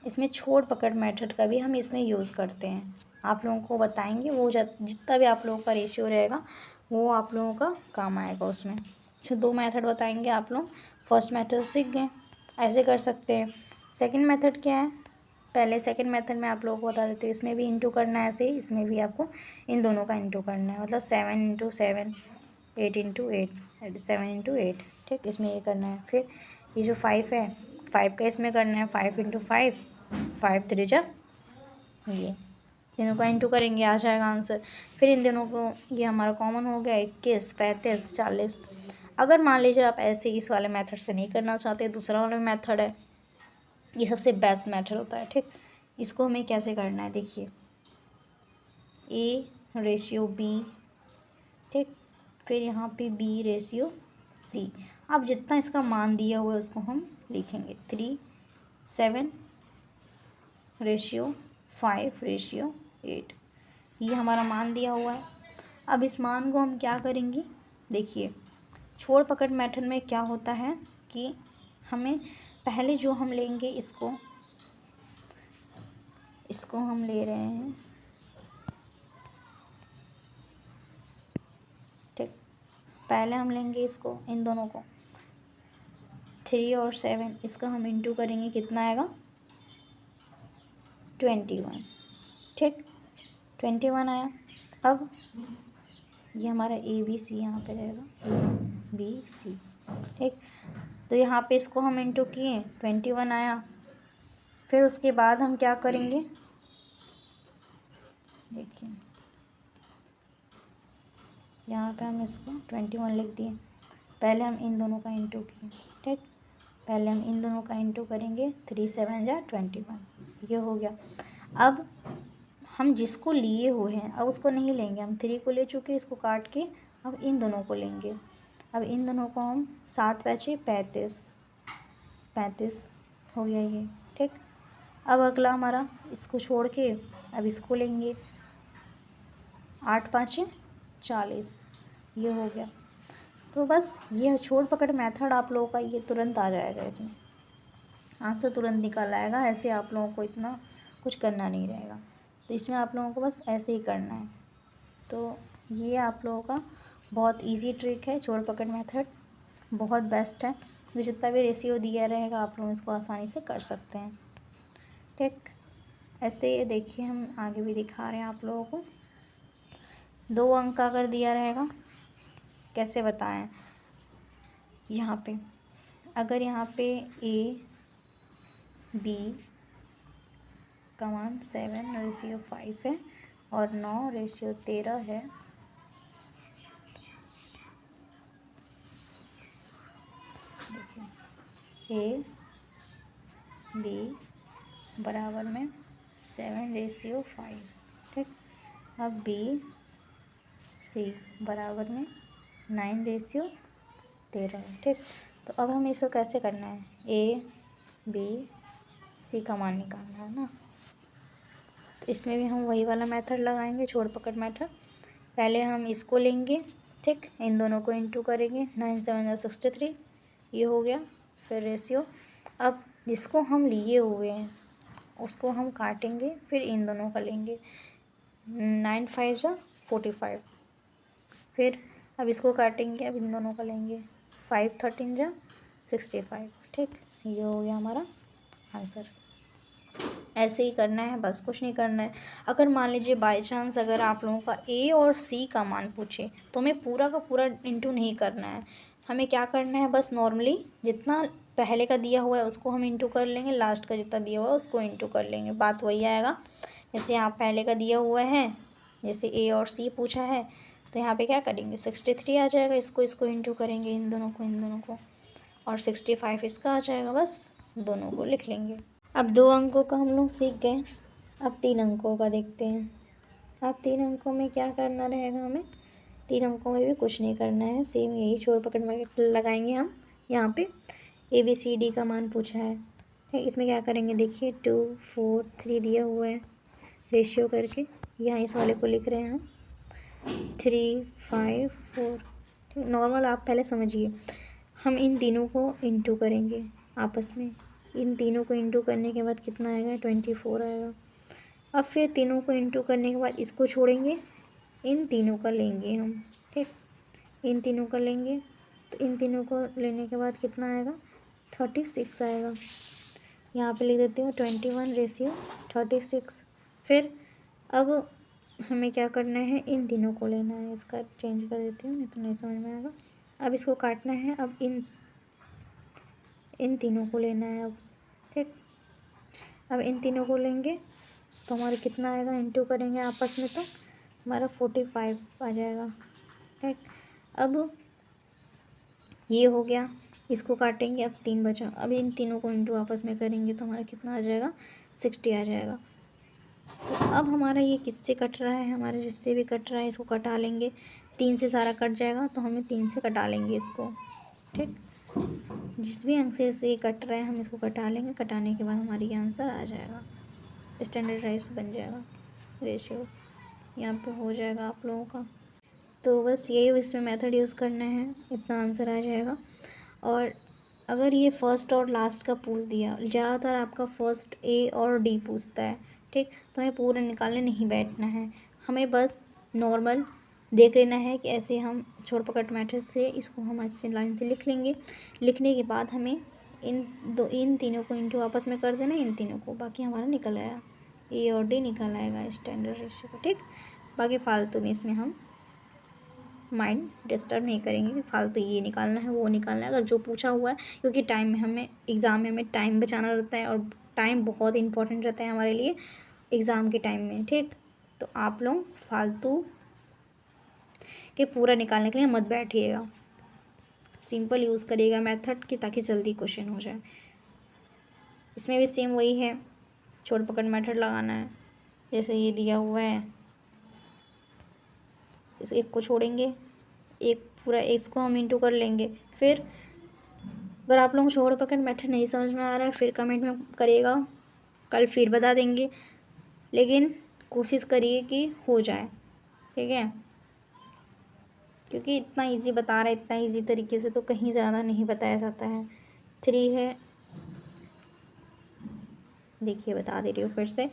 इसमें छोड़ पकड़ मेथड का भी हम इसमें यूज़ करते हैं, आप लोगों को बताएंगे। वो जितना भी आप लोगों का रेशियो रहेगा वो आप लोगों का काम आएगा उसमें। तो 2 मेथड बताएंगे आप लोग। फर्स्ट मेथड सीख गए, ऐसे कर सकते हैं। सेकंड मेथड क्या है, पहले सेकंड मेथड में आप लोगों को बता देते हैं, इसमें भी इंटू करना है ऐसे ही, इसमें भी आपको इन दोनों का इंटू करना है। मतलब 7 × 7, 8 × 8, 7 × 8, ठीक। इसमें ये करना है। फिर ये जो 5 है, 5 का इसमें करना है, 5 × 5, 5 3 जा, ये तीनों का इंटू करेंगे आ जाएगा आंसर। फिर इन दोनों को ये हमारा कॉमन हो गया, 21 35 40। अगर मान लीजिए आप ऐसे इस वाले मेथड से नहीं करना चाहते, दूसरा वाला मेथड है, ये सबसे बेस्ट मेथड होता है, ठीक। इसको हमें कैसे करना है देखिए, A रेशियो B, ठीक। फिर यहाँ पे B रेशियो C। अब जितना इसका मान दिया हुआ है उसको हम लिखेंगे, 3 7 रेशियो 5 रेशियो 8, ये हमारा मान दिया हुआ है। अब इस मान को हम क्या करेंगे देखिए, छोड़ पकड़ मेथड में क्या होता है कि हमें पहले जो हम लेंगे इसको हम ले रहे हैं, ठीक। पहले हम लेंगे इसको, इन दोनों को 3 और 7, इसका हम इंटू करेंगे, कितना आएगा 21, ठीक। 21 आया। अब ये हमारा ABC यहाँ पे रहेगा, ABC, ठीक। तो यहाँ पे इसको हम इंटू किए, 21 आया। फिर उसके बाद हम क्या करेंगे देखिए, यहाँ पे हम इसको 21 लिख दिए। पहले हम इन दोनों का इंटू किए, ठीक। पहले हम इन दोनों का इंटू करेंगे, 3 7 जा 21, ये हो गया। अब हम जिसको लिए हुए हैं अब उसको नहीं लेंगे, हम 3 को ले चुके, इसको काट के अब इन दोनों को लेंगे। अब इन दोनों को हम 7 5 35 हो गया ये, ठीक। अब अगला हमारा इसको छोड़ के अब इसको लेंगे, 8 5 40, ये हो गया। तो बस ये छोड़ पकड़ मेथड आप लोगों का ये तुरंत आ जाएगा, इसमें आंसर तुरंत निकल आएगा। ऐसे आप लोगों को इतना कुछ करना नहीं रहेगा, तो इसमें आप लोगों को बस ऐसे ही करना है। तो ये आप लोगों का बहुत इजी ट्रिक है, छोड़ पकड़ मेथड बहुत बेस्ट है। तो जितना भी रेशियो दिया रहेगा आप लोग इसको आसानी से कर सकते हैं, ठीक। ऐसे ये देखिए हम आगे भी दिखा रहे हैं आप लोगों को। 2 अंक का अगर दिया रहेगा कैसे बताएं, यहाँ पे अगर यहाँ पे A B का मान 7 रेशियो 5 है और 9 रेशियो 13 है, देखिए A B बराबर में 7:5, ठीक। अब बी सी बराबर में 9:13, ठीक। तो अब हमें इसको कैसे करना है, ए बी सी का मान निकालना है ना। तो इसमें भी हम वही वाला मेथड लगाएंगे, छोड़ पकड़ मेथड। पहले हम इसको लेंगे, ठीक, इन दोनों को इंटू करेंगे, 9 7 63, ये हो गया। फिर रेशियो, अब जिसको हम लिए हुए हैं उसको हम काटेंगे, फिर इन दोनों का लेंगे, 9 5 45। फिर अब इसको काटेंगे, अब इन दोनों का लेंगे, 5 13 65, ठीक। ये हो गया हमारा आंसर। ऐसे ही करना है, बस कुछ नहीं करना है। अगर मान लीजिए बाय चांस अगर आप लोगों का ए और सी का मान पूछे तो हमें पूरा का पूरा इंटू नहीं करना है। हमें क्या करना है, बस नॉर्मली जितना पहले का दिया हुआ है उसको हम इंटू कर लेंगे, लास्ट का जितना दिया हुआ है उसको इंटू कर लेंगे, बात वही आएगा। जैसे यहाँ पहले का दिया हुआ है, जैसे ए और सी पूछा है, तो यहाँ पे क्या करेंगे, 63 आ जाएगा, इसको इंटू करेंगे, इन दोनों को, और 65 इसका आ जाएगा, बस दोनों को लिख लेंगे। अब 2 अंकों का हम लोग सीख गए, अब 3 अंकों का देखते हैं। अब 3 अंकों में क्या करना रहेगा हमें, 3 अंकों में भी कुछ नहीं करना है, सेम यही छोड़ पकड़ में लगाएंगे हम। यहाँ पे ABCD का मान पूछा है, इसमें क्या करेंगे, देखिए 2 4 3 दिया हुआ है, रेशियो करके यहाँ इस वाले को लिख रहे हैं हम, 3 5 4, ठीक। नॉर्मल आप पहले समझिए, हम इन तीनों को इंटू करेंगे आपस में, इन तीनों को इंटू करने के बाद कितना आएगा, 24 आएगा। अब फिर तीनों को इंटू करने के बाद इसको छोड़ेंगे, इन तीनों का लेंगे हम, ठीक, इन तीनों का लेंगे, तो इन तीनों को लेने के बाद कितना आएगा, 36 आएगा। यहाँ पे लिख देती हूँ 21:36। फिर अब हमें क्या करना है, इन तीनों को लेना है, इसका चेंज कर देती हूँ नहीं तो नहीं समझ में आएगा। अब इसको काटना है, अब इन तीनों को लेना है अब, ठीक। अब इन तीनों को लेंगे तो हमारा कितना आएगा, इंटू करेंगे आपस में तो हमारा 45 आ जाएगा, ठीक। अब ये हो गया, इसको काटेंगे, अब 3 बचा, अब इन तीनों को इंटू आपस में करेंगे तो हमारा कितना आ जाएगा, 60 आ जाएगा। तो अब हमारा ये किससे कट रहा है, हमारा जिससे भी कट रहा है इसको कटा लेंगे, 3 से सारा कट जाएगा तो हमें 3 से कटा लेंगे इसको, ठीक। जिस भी अंक से ये कट रहा है हम इसको कटा लेंगे, कटाने के बाद हमारी आंसर आ जाएगा, स्टैंडर्डाइज बन जाएगा रेशियो, यहाँ पे हो जाएगा आप लोगों का। तो बस यही इसमें मेथड यूज़ करना है, इतना आंसर आ जाएगा। और अगर ये फर्स्ट और लास्ट का पूछ दिया, ज़्यादातर आपका फर्स्ट ए और डी पूछता है, ठीक, तो हमें पूरा निकालने नहीं बैठना है, हमें बस नॉर्मल देख लेना है कि ऐसे हम छोड़ पकड़ मेथड से इसको हम अच्छे लाइन से लिख लेंगे। लिखने के बाद हमें इन तीनों को इंटू आपस में कर देना, इन तीनों को, बाकी हमारा निकल आया, ए और डी निकल आएगा स्टैंडर्ड रेशियो को, ठीक। बाकी फालतू में इसमें हम माइंड डिस्टर्ब नहीं करेंगे कि फालतू ये निकालना है वो निकालना है, अगर जो पूछा हुआ है, क्योंकि टाइम में हमें एग्ज़ाम में हमें टाइम बचाना रहता है और टाइम बहुत इंपॉर्टेंट रहता है हमारे लिए एग्ज़ाम के टाइम में, ठीक। तो आप लोग फालतू के पूरा निकालने के लिए मत बैठिएगा, सिंपल यूज़ करिएगा मेथड की ताकि जल्दी क्वेश्चन हो जाए। इसमें भी सेम वही है, छोड़ पकड़ मेथड लगाना है, जैसे ये दिया हुआ है, इस एक को छोड़ेंगे, एक पूरा इसको हम इंटू कर लेंगे। फिर अगर आप लोगों को छोड़ पकड़ मेथड नहीं समझ में आ रहा है फिर कमेंट में करिएगा, कल फिर बता देंगे, लेकिन कोशिश करिए कि हो जाए, ठीक है, क्योंकि इतना इजी बता रहा है, इतना इजी तरीके से तो कहीं ज़्यादा नहीं बताया जाता है। 3 है, देखिए बता दे रही हूँ फिर से,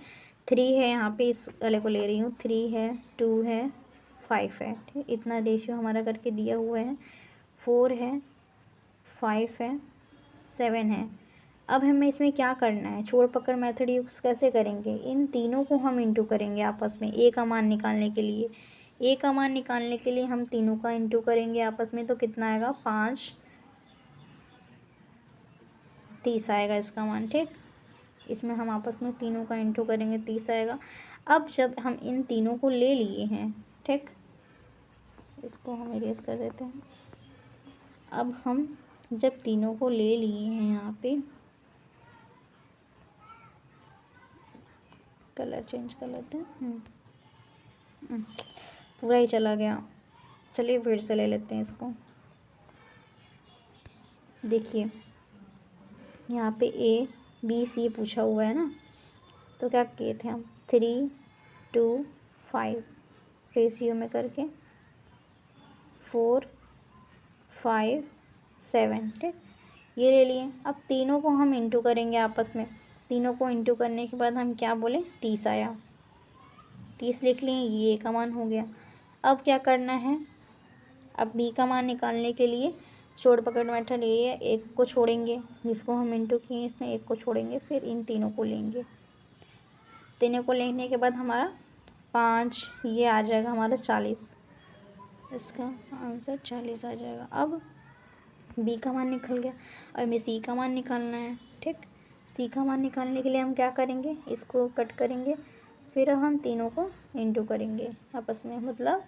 3 है, यहाँ पे इस वाले को ले रही हूँ, 3 है, 2 है, 5 है, ठीक, इतना रेशियो हमारा करके दिया हुआ है, 4 है, 5 है, 7 है। अब हमें इसमें क्या करना है, छोड़ पकड़ मेथड यूज़ कैसे करेंगे, इन तीनों को हम इंटू करेंगे आपस में, ए का मान निकालने के लिए, ए का मान निकालने के लिए हम तीनों का इंटू करेंगे आपस में, तो कितना आएगा, 5 30 आएगा इसका मान, ठीक। इसमें हम आपस में तीनों का इंटू करेंगे, 30 आएगा। अब जब हम इन तीनों को ले लिए हैं, ठीक, इसको हम इरेज कर देते हैं। अब हम जब तीनों को ले लिए हैं यहाँ पे, कलर चेंज कर लेते हैं। पूरा ही चला गया। चलिए फिर से ले लेते हैं इसको। देखिए यहाँ पे A B C पूछा हुआ है ना, तो क्या किए थे हम 3 2 5 रेशियो में करके 4 5 7, ठीक, ये ले लिए। अब तीनों को हम इंटू करेंगे आपस में। तीनों को इंटू करने के बाद हम क्या बोले 30 आया, 30 लिख लिए, ये का मान हो गया। अब क्या करना है, अब B का मान निकालने के लिए छोड़ पकड़ मेथड ये है, एक को छोड़ेंगे जिसको हम इंटू किए इसमें, एक को छोड़ेंगे, फिर इन तीनों को लेंगे। तीनों को लेने के बाद हमारा 5 ये आ जाएगा हमारा 40, इसका आंसर 40 आ जाएगा। अब B का मान निकल गया और हमें C का मान निकालना है, ठीक। C का मान निकालने के लिए हम क्या करेंगे, इसको कट करेंगे, फिर हम तीनों को इंटू करेंगे आपस में, मतलब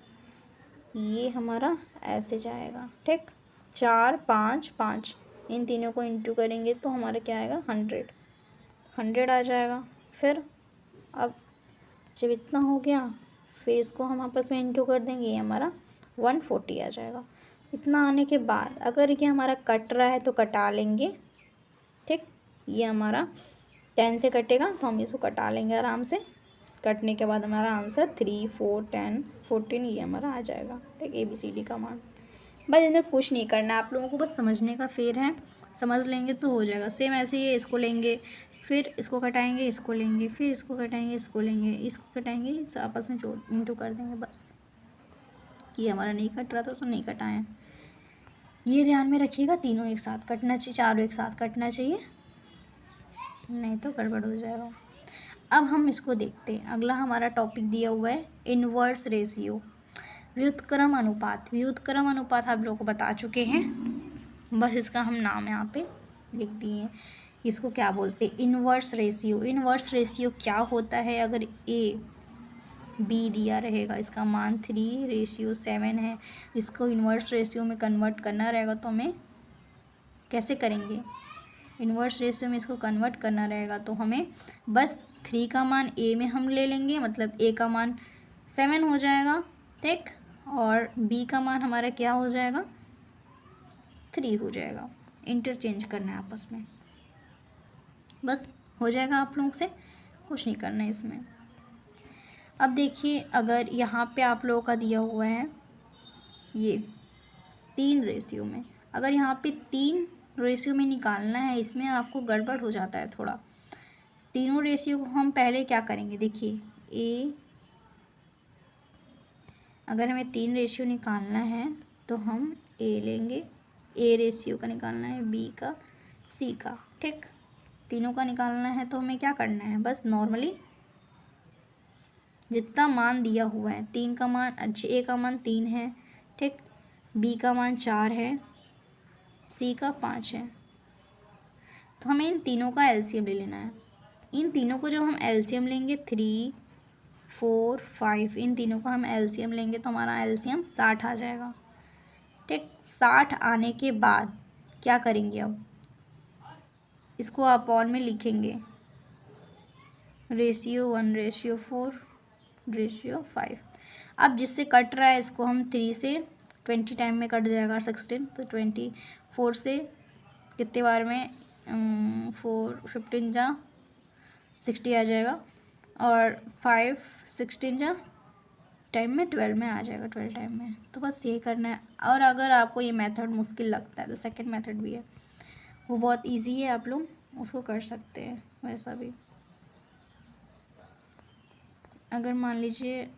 ये हमारा ऐसे जाएगा, ठीक। 4 5 5 इन तीनों को इंटू करेंगे तो हमारा क्या आएगा 100 आ जाएगा। फिर अब जब इतना हो गया फिर इसको हम आपस में इंटू कर देंगे, ये हमारा 140 आ जाएगा। इतना आने के बाद अगर ये हमारा कट रहा है तो कटा लेंगे, ठीक। ये हमारा 10 से कटेगा तो हम इसको कटा लेंगे आराम से। कटने के बाद हमारा आंसर 3 4 10 14 ये हमारा आ जाएगा, ठीक। ABCD का मान। बस इसमें कुछ नहीं करना है, आप लोगों को बस समझने का फेर है, समझ लेंगे तो हो जाएगा। सेम ऐसे ही इसको लेंगे, फिर इसको कटाएंगे, इसको लेंगे, फिर इसको कटाएंगे, इसको लेंगे, इसको कटाएंगे, आपस में जोड़ इंटू कर देंगे बस। ये हमारा नहीं कट रहा तो नहीं कटाएं, ये ध्यान में रखिएगा। तीनों एक साथ कटना चाहिए, चारों एक साथ कटना चाहिए, नहीं तो गड़बड़ हो जाएगा। अब हम इसको देखते हैं। अगला हमारा टॉपिक दिया हुआ है इनवर्स रेशियो, व्युत्क्रम अनुपात। व्युत्क्रम अनुपात आप लोगों को बता चुके हैं, बस इसका हम नाम यहाँ पे लिख दिए हैं। इसको क्या बोलते हैं, इनवर्स रेशियो। इनवर्स रेशियो क्या होता है, अगर A B दिया रहेगा, इसका मान 3:7 है, इसको इनवर्स रेशियो में कन्वर्ट करना रहेगा तो हमें कैसे करेंगे, इनवर्स रेशियो में इसको कन्वर्ट करना रहेगा तो हमें बस 3 का मान A में हम ले लेंगे, मतलब A का मान 7 हो जाएगा, ठीक, और B का मान हमारा क्या हो जाएगा 3 हो जाएगा। इंटरचेंज करना है आपस में, बस हो जाएगा। आप लोगों से कुछ नहीं करना है इसमें। अब देखिए अगर यहाँ पे आप लोगों का दिया हुआ है ये 3 रेशियो में, अगर यहाँ पे 3 रेशियो में निकालना है, इसमें आपको गड़बड़ हो जाता है थोड़ा। तीनों रेशियो को हम पहले क्या करेंगे, देखिए अगर हमें 3 रेशियो निकालना है तो हम A लेंगे, A रेशियो का निकालना है, B का, C का, ठीक। तीनों का निकालना है तो हमें क्या करना है, बस नॉर्मली जितना मान दिया हुआ है, 3 का मान, A का मान 3 है, ठीक, B का मान 4 है, C का 5 है, तो हमें इन तीनों का LCM ले लेना है। इन तीनों को जब हम LCM लेंगे 3 4 5, इन तीनों का हम LCM लेंगे तो हमारा LCM 60 आ जाएगा, ठीक। 60 आने के बाद क्या करेंगे, अब इसको अपॉन में लिखेंगे रेशियो 1:4:5। अब जिससे कट रहा है इसको हम 3 से 20 टाइम में कट जाएगा 16, तो 24 से कितने बार में 4 15 जा 60 आ जाएगा, और 5 16 जा टाइम में 12 में आ जाएगा, 12 टाइम में। तो बस यही करना है। और अगर आपको ये मेथड मुश्किल लगता है तो सेकंड मेथड भी है, वो बहुत इजी है, आप लोग उसको कर सकते हैं वैसा भी। अगर मान लीजिए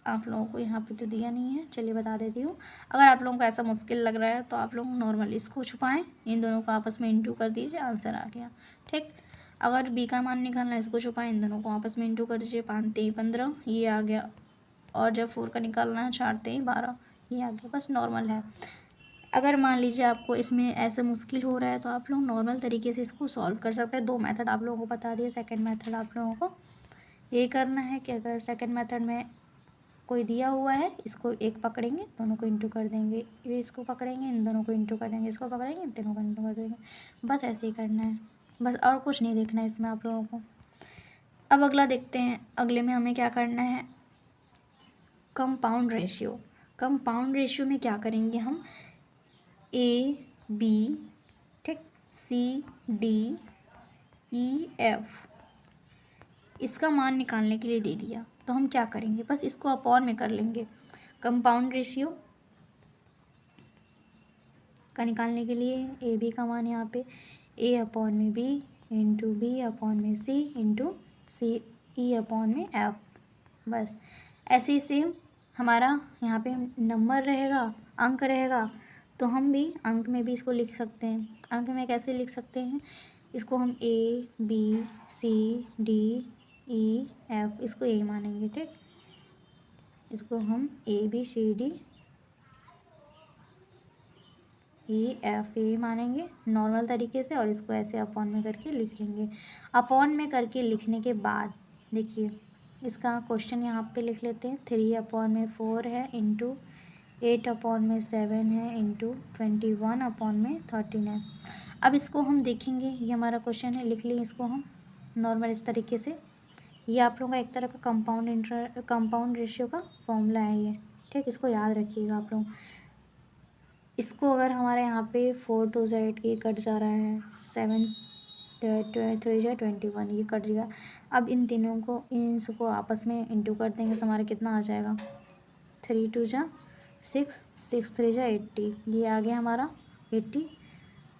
आप लोगों को यहाँ पे तो दिया नहीं है, चलिए बता देती हूँ। अगर आप लोगों को ऐसा मुश्किल लग रहा है तो आप लोग नॉर्मली इसको छुपाएं, इन दोनों को आपस में इंटू कर दीजिए, आंसर आ गया, ठीक। अगर B का मान निकालना है, इसको छुपाएं, इन दोनों को आपस में इंटू कर दीजिए, 5 3 15 ये आ गया, और जब 4 का निकालना है 4 3 12 ये आ गया, बस नॉर्मल है। अगर मान लीजिए आपको इसमें ऐसे मुश्किल हो रहा है तो आप लोग नॉर्मल तरीके से इसको सॉल्व कर सकते हैं। 2 मेथड आप लोगों को बता दिए, सेकेंड मेथड आप लोगों को ये करना है कि अगर सेकेंड मेथड में कोई दिया हुआ है, इसको एक पकड़ेंगे, दोनों को इंटू कर देंगे, ये इसको पकड़ेंगे, इन दोनों को इंटू कर देंगे, इसको पकड़ेंगे, इन तीनों को इंटू कर देंगे, बस ऐसे ही करना है, बस और कुछ नहीं देखना है इसमें आप लोगों को। अब अगला देखते हैं, अगले में हमें क्या करना है, कंपाउंड रेशियो। कंपाउंड रेशियो में क्या करेंगे हम, ए बी, ठीक, सी डी ई एफ, इसका मान निकालने के लिए दे दिया, तो हम क्या करेंगे, बस इसको अपॉन में कर लेंगे। कंपाउंड रेशियो का निकालने के लिए ए बी का मान यहाँ पे ए अपॉन में बी इंटू बी अपॉन में सी इंटू सी ई अपॉन में एफ, बस ऐसे ही सेम हमारा यहाँ पे नंबर रहेगा, अंक रहेगा, तो हम भी अंक में भी इसको लिख सकते हैं। अंक में कैसे लिख सकते हैं, इसको हम A B C D E F, इसको ए मानेंगे, ठीक, इसको हम A B C D E F A मानेंगे नॉर्मल तरीके से, और इसको ऐसे अपॉन में करके लिख लेंगे। अपॉन में करके लिखने के बाद देखिए इसका क्वेश्चन यहाँ पे लिख लेते हैं, 3/4 है इंटू 8/7 है इंटू 21/13 है। अब इसको हम देखेंगे, ये हमारा क्वेश्चन है, लिख लिए इसको हम नॉर्मल इस तरीके से। ये आप लोगों का एक तरह का कंपाउंड रेशियो का फॉर्मूला है ये, ठीक, इसको याद रखिएगा आप लोग। इसको अगर हमारे यहाँ पे 4 2 8 ये कट जा रहा है, 7 3 21 ये कट जाएगा। अब इन तीनों को, इन सबको आपस में इंटू कर देंगे तो हमारा कितना आ जाएगा, 3 2 6 6 3 80, ये आ गया हमारा 80,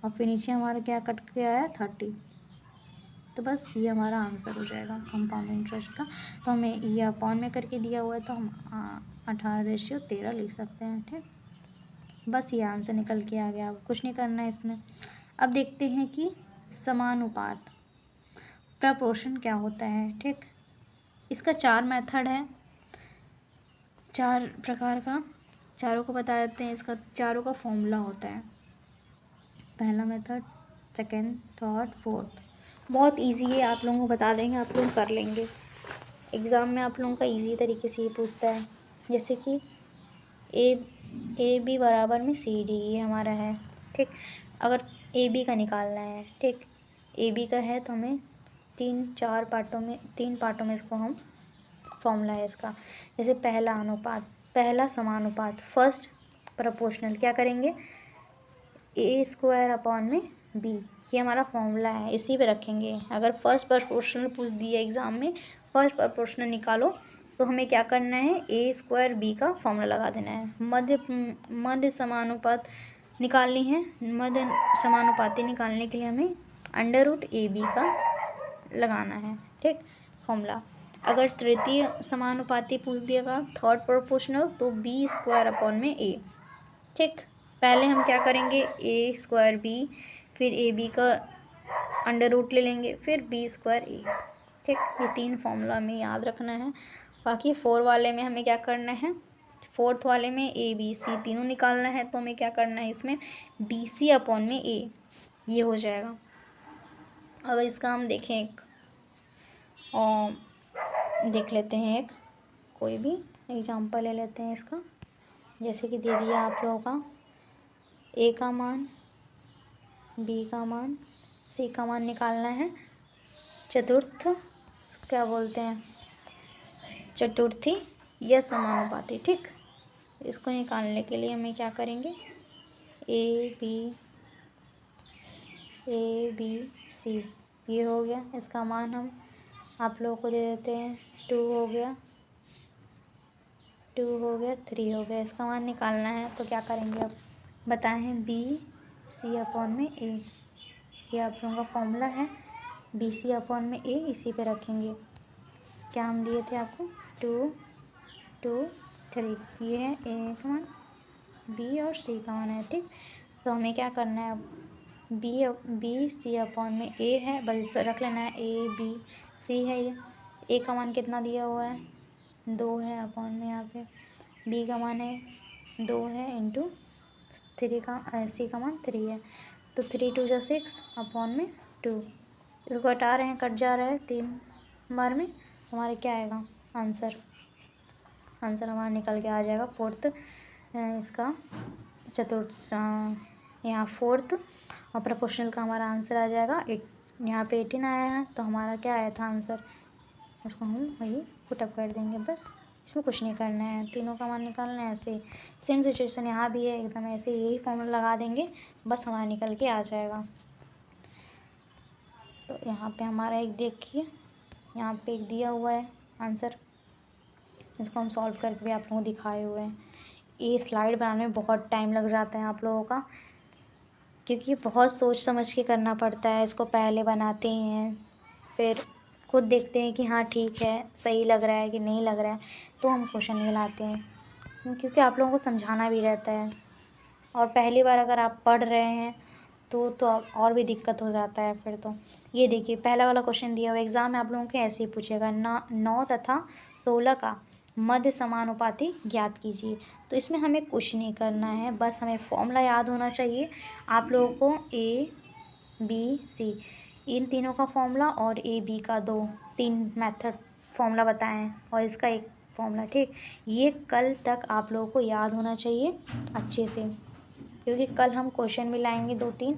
और फिर नीचे हमारा क्या कट के आया 30, तो बस ये हमारा आंसर हो जाएगा कंपाउंड इंटरेस्ट का। तो हमें ये अपॉन में करके दिया हुआ है, तो हम 18/13 लिख सकते हैं, ठीक, बस ये आंसर निकल के आ गया, कुछ नहीं करना है इसमें। अब देखते हैं कि समानुपात, प्रपोर्शन क्या होता है, ठीक, इसका 4 मेथड है, 4 प्रकार का, चारों को बता देते हैं। इसका चारों का फॉर्मूला होता है, पहला मेथड, सेकेंड, थर्ड, फोर्थ, बहुत इजी है, आप लोगों को बता देंगे, आप लोग कर लेंगे। एग्ज़ाम में आप लोगों का इजी तरीके से ये पूछता है, जैसे कि ए बी बराबर में सी डी, ये हमारा है, ठीक, अगर ए बी का निकालना है, ठीक, ए बी का है तो हमें 3 पार्टों में इसको हम, फॉर्मूला है इसका, जैसे पहला समानुपात, फर्स्ट प्रोपोर्शनल, क्या करेंगे, A² में B, ये हमारा फॉर्मूला है, इसी पे रखेंगे। अगर फर्स्ट प्रोपोर्शनल पूछ दिया एग्ज़ाम में, फर्स्ट प्रोपोर्शनल निकालो, तो हमें क्या करना है, A² B का फॉर्मूला लगा देना है। मध्य समानुपात निकालनी है, मध्य समानुपाती निकालने के लिए हमें √AB का लगाना है, ठीक, फॉर्मूला। अगर तृतीय समानुपाती पूछ दिएगा, थर्ड प्रोपोर्शनल, तो B² में A, ठीक, पहले हम क्या करेंगे, A² B, फिर AB का √ ले लेंगे, फिर B² A, ठीक, ये 3 फॉर्मूला हमें याद रखना है। बाकी 4 वाले में हमें क्या करना है, 4th वाले में A B C तीनों निकालना है, तो हमें क्या करना है, इसमें BC/ में A, ये हो जाएगा। अगर इसका हम देखें एक, और देख लेते हैं एक कोई भी एग्जांपल ले लेते हैं इसका, जैसे कि दे दिया आप लोगों का A का मान, B का मान, C का मान निकालना है, चतुर्थी या समानुपाती, ठीक, इसको निकालने के लिए हमें क्या करेंगे, A B C, ये हो गया, इसका मान हम आप लोगों को दे देते हैं, 2 हो गया, 3 हो गया, इसका मान निकालना है, तो क्या करेंगे अब बताएं, BC/ में A, ये आप लोगों का फॉर्मूला है, BC/ में A, इसी पे रखेंगे। क्या हम दिए थे आपको, 2 2 3, ये है A का मान, B और C का मान है, ठीक, तो हमें क्या करना है, अब BC/ में A है, बस इस पर रख लेना है, A B C है, ये A का मान कितना दिया हुआ है, 2 है अपॉन में, यहाँ पे B का मान है 2 है, इंटू 3 का C का मान 3 है, तो 3 2 6 अपॉन में 2, इसको हटा रहे हैं, कट जा रहा है 3 बार में, हमारे क्या आएगा आंसर हमारा निकल के आ जाएगा, फोर्थ, इसका यहाँ फोर्थ और प्रोपोर्शनल का हमारा आंसर आ जाएगा यहाँ पे 18 आया है, तो हमारा क्या आया था आंसर उसको हम वही पुटअप कर देंगे बस। इसमें कुछ नहीं करना है, तीनों का मान निकालना है। ऐसे सेम सिचुएशन यहाँ भी है, एकदम ऐसे यही फॉर्मूला लगा देंगे, बस हमारा निकल के आ जाएगा। तो यहाँ पे हमारा एक देखिए, यहाँ पे एक दिया हुआ है आंसर, इसको हम सॉल्व करके भी आप लोगों को दिखाए हुए हैं। ये स्लाइड बनाने में बहुत टाइम लग जाता है आप लोगों का, क्योंकि बहुत सोच समझ के करना पड़ता है। इसको पहले बनाते हैं, फिर खुद देखते हैं कि हाँ ठीक है, सही लग रहा है कि नहीं लग रहा है, तो हम क्वेश्चन नहीं लाते हैं, क्योंकि आप लोगों को समझाना भी रहता है। और पहली बार अगर आप पढ़ रहे हैं तो और भी दिक्कत हो जाता है फिर तो। ये देखिए पहला वाला क्वेश्चन दिया हुआ एग्ज़ाम में आप लोगों के ऐसे ही पूछेगा, 9 तथा 16 का मध्य समानुपाती ज्ञात कीजिए। तो इसमें हमें कुछ नहीं करना है, बस हमें फॉर्मूला याद होना चाहिए। आप लोगों को ABC इन तीनों का फॉर्मूला और AB का 3 मेथड फॉर्मूला बताएं हैं, और इसका एक फॉर्मूला, ठीक। ये कल तक आप लोगों को याद होना चाहिए अच्छे से, क्योंकि कल हम क्वेश्चन भी लाएंगे 2-3,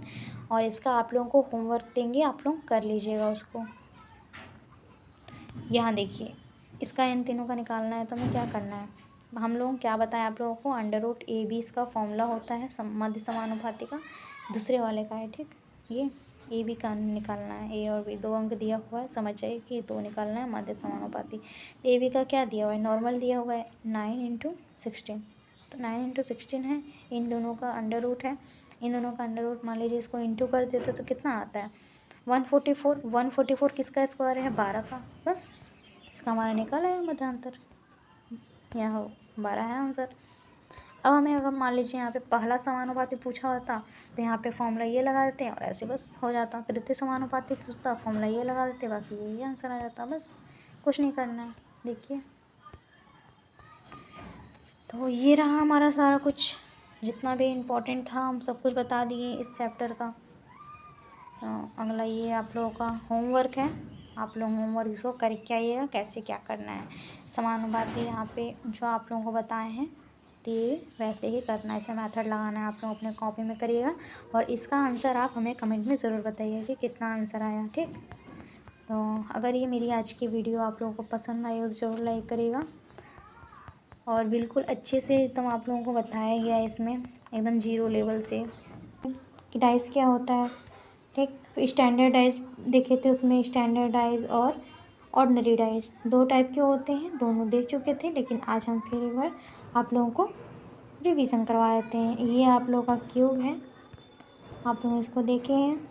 और इसका आप लोगों को होमवर्क देंगे, आप लोग कर लीजिएगा उसको। यहाँ देखिए, इसका इन तीनों का निकालना है, तो हमें क्या करना है, हम लोग क्या बताएं आप लोगों को, √AB इसका फॉर्मूला होता है मध्य समानुपाती का, दूसरे वाले का है, ठीक। ये AB का निकालना है, A और B 2 अंक दिया हुआ है, समझ जाइए कि 2 निकालना है मध्य समानुपाती। AB का क्या दिया हुआ है, नॉर्मल दिया हुआ है 9 × 16, तो 9 × 16 है, इन दोनों का अंडर रूट है, इन दोनों का अंडर रूट मान लीजिए इसको इंटू कर देते तो कितना आता है 144। 144 किसका स्क्वायर है, 12 का, बस इसका हमारा निकाला है मध्यांतर, यहाँ 12 है आंसर। अब हमें अगर मान लीजिए यहाँ पे पहला समानुपाती पूछा होता तो यहाँ पे फॉर्मूला ये लगा देते हैं और ऐसे बस हो जाता। तृतीय समानुपाती पूछता, फॉर्मूला ये लगा देते, बाकी यही आंसर आ जाता, बस कुछ नहीं करना है। देखिए तो ये रहा हमारा सारा कुछ, जितना भी इम्पोर्टेंट था हम सब कुछ बता दिए इस चैप्टर का। तो अगला ये आप लोगों का होमवर्क है, आप लोग होमवर्क इसको करके आइएगा, कैसे क्या करना है। समानुपाती यहाँ पे जो आप लोगों को बताए हैं तो ये वैसे ही करना है, ऐसे मेथड लगाना है, आप लोग अपने कॉपी में करिएगा, और इसका आंसर आप हमें कमेंट में ज़रूर बताइए कि कितना आंसर आया, ठीक। तो अगर ये मेरी आज की वीडियो आप लोगों को पसंद आई तो ज़रूर लाइक करिएगा, और बिल्कुल अच्छे से एकदम आप लोगों को बताया गया है इसमें एकदम 0 लेवल से कि डाइस क्या होता है, ठीक। स्टैंडर्ड डाइस देखे थे, उसमें स्टैंडर्ड डाइस और ऑर्डिनरी डाइस 2 टाइप के होते हैं, दोनों देख चुके थे, लेकिन आज हम फिर एक बार आप लोगों को रिवीजन करवा देते हैं। ये आप लोगों का क्यूब है, आप लोग इसको देखे हैं,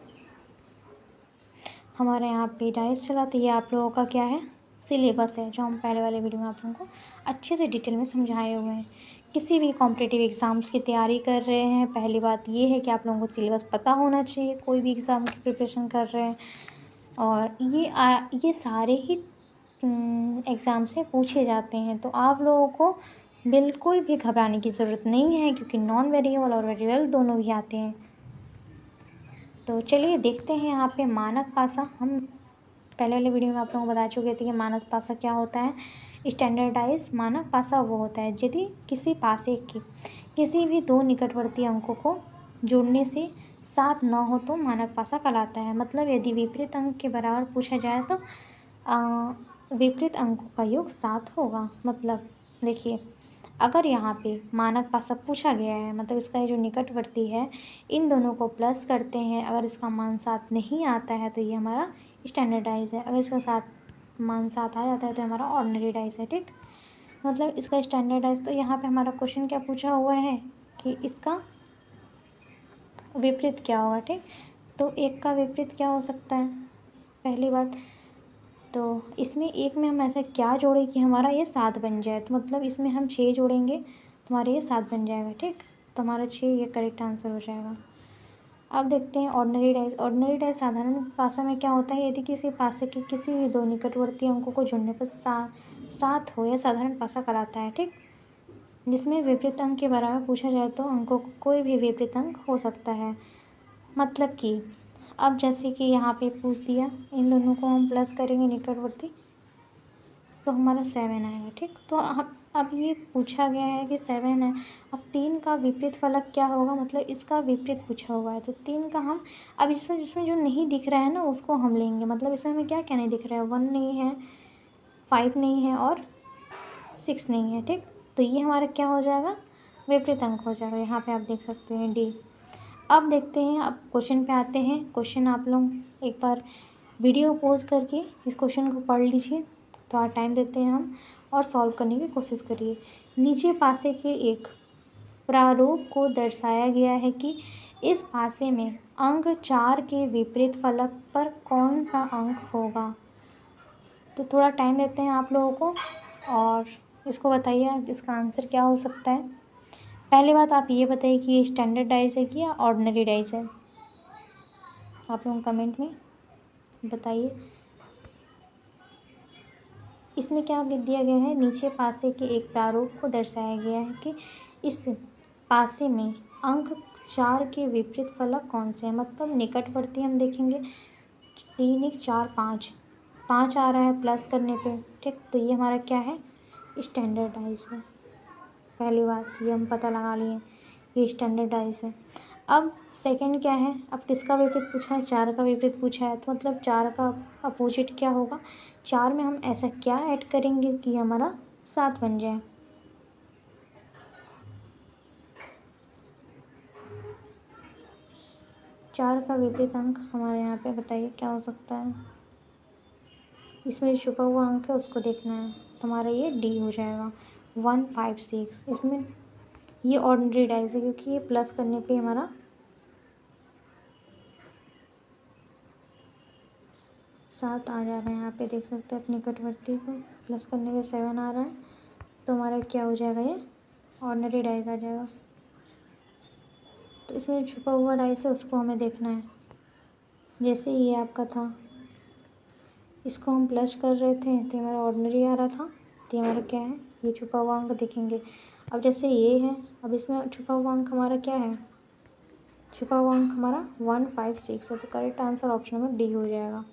हमारे यहाँ पे डाइस चला, तो ये आप लोगों का क्या है, सिलेबस है, जो हम पहले वाले वीडियो में आप लोगों को अच्छे से डिटेल में समझाए हुए हैं। किसी भी कॉम्पिटिटिव एग्ज़ाम्स की तैयारी कर रहे हैं, पहली बात ये है कि आप लोगों को सिलेबस पता होना चाहिए, कोई भी एग्ज़ाम की प्रिपरेशन कर रहे हैं। और ये सारे ही एग्ज़ाम से पूछे जाते हैं, तो आप लोगों को बिल्कुल भी घबराने की ज़रूरत नहीं है, क्योंकि नॉन वेरिएबल और वेरिएबल दोनों भी आते हैं। तो चलिए देखते हैं यहाँ पे मानक पासा। हम पहले वाले वीडियो में आप लोगों को बता चुके थे कि मानक पासा क्या होता है। स्टैंडर्डाइज मानक पासा वो होता है यदि किसी पासे के किसी भी 2 निकटवर्ती अंकों को जोड़ने से 7 न हो तो मानक पासा कहलाता है। मतलब यदि विपरीत अंक के बराबर पूछा जाए तो विपरीत अंकों का योग 7 होगा। मतलब देखिए, अगर यहाँ पे मानक पासा पूछा गया है, मतलब इसका जो निकटवर्ती है इन दोनों को प्लस करते हैं, अगर इसका मान 7 नहीं आता है तो ये हमारा स्टैंडर्डाइज है, अगर इसका 7 मान 7 आ जाता है तो हमारा ऑर्डिनरी डाइज है, ठीक। मतलब इसका स्टैंडर्डाइज, तो यहाँ पे हमारा क्वेश्चन क्या पूछा हुआ है कि इसका विपरीत क्या होगा, ठीक। तो एक का विपरीत क्या हो सकता है, पहली बात तो इसमें एक में हम ऐसा क्या जोड़े कि हमारा ये 7 बन जाए, तो मतलब इसमें हम 6 जोड़ेंगे तो हमारा ये 7 बन जाएगा, ठीक। तो हमारा 6 ये करेक्ट आंसर हो जाएगा। अब देखते हैं ऑर्डिनरी डाइज। ऑर्डिनरी डाइज साधारण पासा में क्या होता है, यदि किसी पासे के किसी भी 2 निकटवर्ती अंकों को जोड़ने पर 7 हो, या साधारण पासा कहलाता है, ठीक। जिसमें विपरीत अंक के बराबर पूछा जाए तो अंकों को कोई भी विपरीत अंक हो सकता है। मतलब कि अब जैसे कि यहाँ पे पूछ दिया, इन दोनों को हम प्लस करेंगे निकटवर्ती तो हमारा 7 आएगा, ठीक। तो अब ये पूछा गया है कि 7 है, अब 3 का विपरीत फलक क्या होगा, मतलब इसका विपरीत पूछा हुआ है, तो 3 का हम अब जिसमें जो नहीं दिख रहा है ना उसको हम लेंगे। मतलब इसमें हमें क्या क्या नहीं दिख रहा है, 1 नहीं है, 5 नहीं है और 6 नहीं है, ठीक। तो ये हमारा क्या हो जाएगा, विपरीत अंक हो जाएगा। यहाँ पे आप देख सकते हैं डी। अब देखते हैं, अब क्वेश्चन पे आते हैं। क्वेश्चन आप लोग एक बार वीडियो पॉज करके इस क्वेश्चन को पढ़ लीजिए, थोड़ा टाइम देते हैं हम, और सॉल्व करने की कोशिश करिए। नीचे पासे के एक प्रारूप को दर्शाया गया है कि इस पासे में अंक 4 के विपरीत फलक पर कौन सा अंक होगा। तो थोड़ा टाइम देते हैं आप लोगों को और इसको बताइए इसका आंसर क्या हो सकता है। पहली बात आप ये बताइए कि ये स्टैंडर्ड डाइस है कि या ऑर्डिनरी डाइस है, आप लोग कमेंट में बताइए। इसमें क्या दिया गया है, नीचे पासे के एक प्रारूप को दर्शाया गया है कि इस पासे में अंक 4 के विपरीत फलक कौन से हैं। मतलब निकटवर्ती हम देखेंगे 3 1 4 5 आ रहा है प्लस करने पे, ठीक। तो ये हमारा क्या है, स्टैंडर्ड डाइस है। पहली बात ये हम पता लगा लिए, ये स्टैंडर्ड डाइस है। अब सेकंड क्या है, अब किसका विपरीत पूछा है, 4 का विपरीत पूछा है। तो मतलब 4 का अपोजिट क्या होगा, 4 में हम ऐसा क्या ऐड करेंगे कि हमारा 7 बन जाए। चार का विपरीत अंक हमारे यहाँ पे बताइए क्या हो सकता है। इसमें छुपा हुआ अंक है उसको देखना है, तो हमारा ये डी हो जाएगा 1 5 6। इसमें ये ऑर्डिनरी डाइस है क्योंकि ये प्लस करने पे हमारा 7 आ जा रहा है। यहाँ पे देख सकते हैं अपने निकटवर्ती को प्लस करने पे 7 आ रहा है, तो हमारा क्या हो जाएगा, ये ऑर्डिनरी डाइस आ जाएगा। तो इसमें छुपा हुआ डाइस है उसको हमें देखना है। जैसे ये आपका था, इसको हम प्लस कर रहे थे तो हमारा ऑर्डिनरी आ रहा था, तो हमारा क्या है, ये छुपा हुआ अंक देखेंगे। अब जैसे ये है, अब इसमें छुपा हुआ अंक हमारा क्या है, छुपा हुआ अंक हमारा 1 5 6 है। तो correct answer option number D हो जाएगा।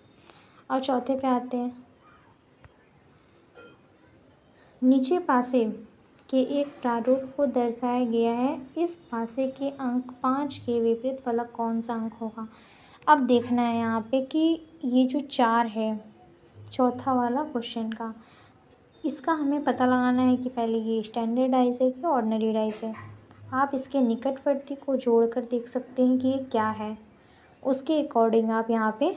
अब चौथे पे आते हैं। नीचे पासे के एक प्रारूप को दर्शाया गया है, इस पासे के अंक 5 के विपरीत फलक कौन सा अंक होगा। अब देखना है यहाँ पे कि ये जो 4 है, चौथा वाला क्वेश्चन का, इसका हमें पता लगाना है कि पहले ये स्टैंडर्ड डाइस है कि ऑर्डिनरी डाइस है। आप इसके निकटवर्ती को जोड़कर देख सकते हैं कि ये क्या है, उसके अकॉर्डिंग आप यहाँ पे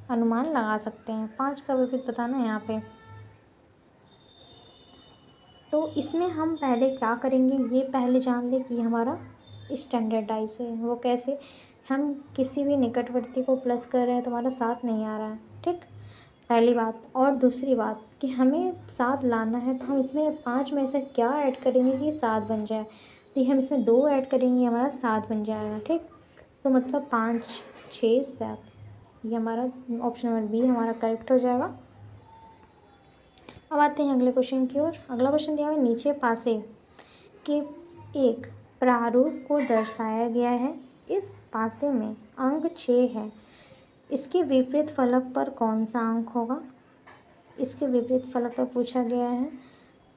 अनुमान लगा सकते हैं। 5 का विपरीत बताना है यहाँ पे। तो इसमें हम पहले क्या करेंगे, ये पहले जान लें कि हमारा स्टैंडर्ड डाइस है। वो कैसे, हम किसी भी निकटवर्ती को प्लस कर रहे हैं तो हमारा 7 नहीं आ रहा है, ठीक, पहली बात। और दूसरी बात कि हमें 7 लाना है, तो हम इसमें 5 में से क्या ऐड करेंगे कि 7 बन जाए। तो हम इसमें 2 ऐड करेंगे, हमारा 7 बन जाएगा, ठीक। तो मतलब 5 6 7, ये हमारा ऑप्शन नंबर बी हमारा करेक्ट हो जाएगा। अब आते हैं अगले क्वेश्चन की ओर। अगला क्वेश्चन दिया है, नीचे पासे के एक प्रारूप को दर्शाया गया है, इस पासे में अंक 6 है, इसके विपरीत फलक पर कौन सा अंक होगा। इसके विपरीत फलक पर पूछा गया है,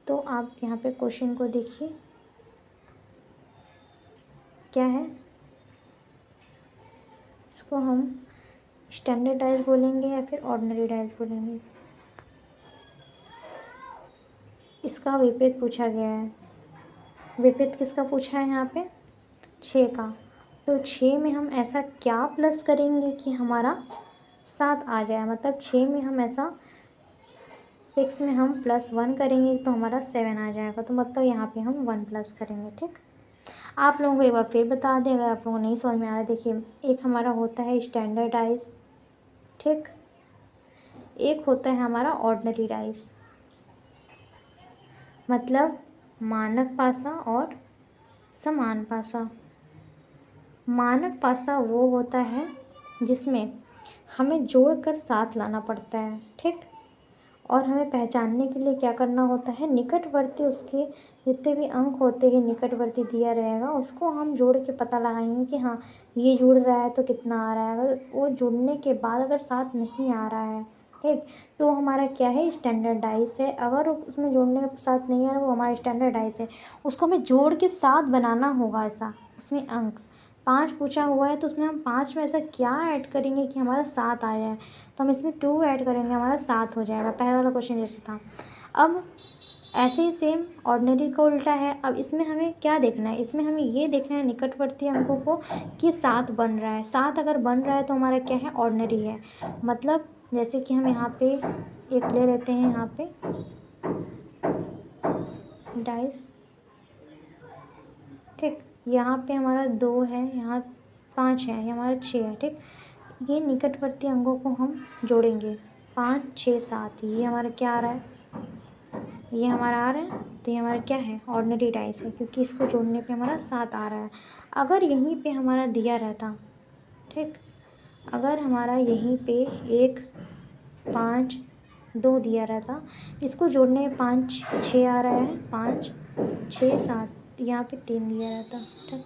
तो आप यहाँ पे क्वेश्चन को देखिए क्या है। इसको हम स्टैंडर्ड डाइस बोलेंगे या फिर ऑर्डिनरी डाइस बोलेंगे। इसका विपरीत पूछा गया है, विपरीत किसका पूछा है यहाँ पे, 6 का। तो 6 में हम ऐसा क्या प्लस करेंगे कि हमारा 7 आ जाए। मतलब 6 में हम ऐसा, 6 में हम +1 करेंगे तो हमारा 7 आ जाएगा। तो मतलब यहाँ पे हम 1 प्लस करेंगे, ठीक। आप लोगों को एक बार फिर बता दें अगर आप लोगों को नहीं समझ में आ रहा है। देखिए, एक हमारा होता है स्टैंडर्ड डाइस, ठीक, एक होता है हमारा ऑर्डिनरी डाइस, मतलब मानक पासा और समान पासा। मानक पासा वो होता है जिसमें हमें जोड़कर 7 लाना पड़ता है, ठीक। और हमें पहचानने के लिए क्या करना होता है, निकटवर्ती उसके जितने भी अंक होते हैं निकटवर्ती दिया रहेगा उसको हम जोड़ के पता लगाएंगे कि हाँ ये जुड़ रहा है तो कितना आ रहा है। अगर वो जुड़ने के बाद अगर 7 नहीं आ रहा है, ठीक, तो हमारा क्या है, स्टैंडर्ड डाइस है। अगर उसमें जोड़ने के साथ नहीं आ रहा वो हमारा स्टैंडर्ड डाइस है। उसको हमें जोड़ के 7 बनाना होगा ऐसा उसमें अंक, 5 पूछा हुआ है तो उसमें हम 5 में ऐसा क्या ऐड करेंगे कि हमारा 7 आ जाए। तो हम इसमें 2 ऐड करेंगे, हमारा 7 हो जाएगा। पहला वाला क्वेश्चन जैसे था। अब ऐसे ही सेम ऑर्डिनरी का उल्टा है। अब इसमें हमें क्या देखना है, इसमें हमें ये देखना है निकटवर्ती अंकों को कि 7 बन रहा है। 7 अगर बन रहा है तो हमारा क्या है, ऑर्डिनरी है। मतलब जैसे कि हम यहाँ पे एक ले लेते हैं, यहाँ पे डाइस, ठीक। यहाँ पे हमारा 2 है, यहाँ 5 है, ये हमारा 6 है, ठीक। ये निकटवर्ती अंकों को हम जोड़ेंगे, 5 6 7। ये हमारा क्या आ रहा है, ये हमारा आ रहा है। तो ये हमारा क्या है, ऑर्डिनरी डाइस है, क्योंकि इसको जोड़ने पे हमारा 7 आ रहा है। अगर यहीं पे हमारा दिया रहता, ठीक, अगर हमारा यहीं पे 1 5 2 दिया रहता, इसको जोड़ने में 5 6 आ रहा है, 5 6 7, यहाँ पे 3 दिया रहता, ठीक।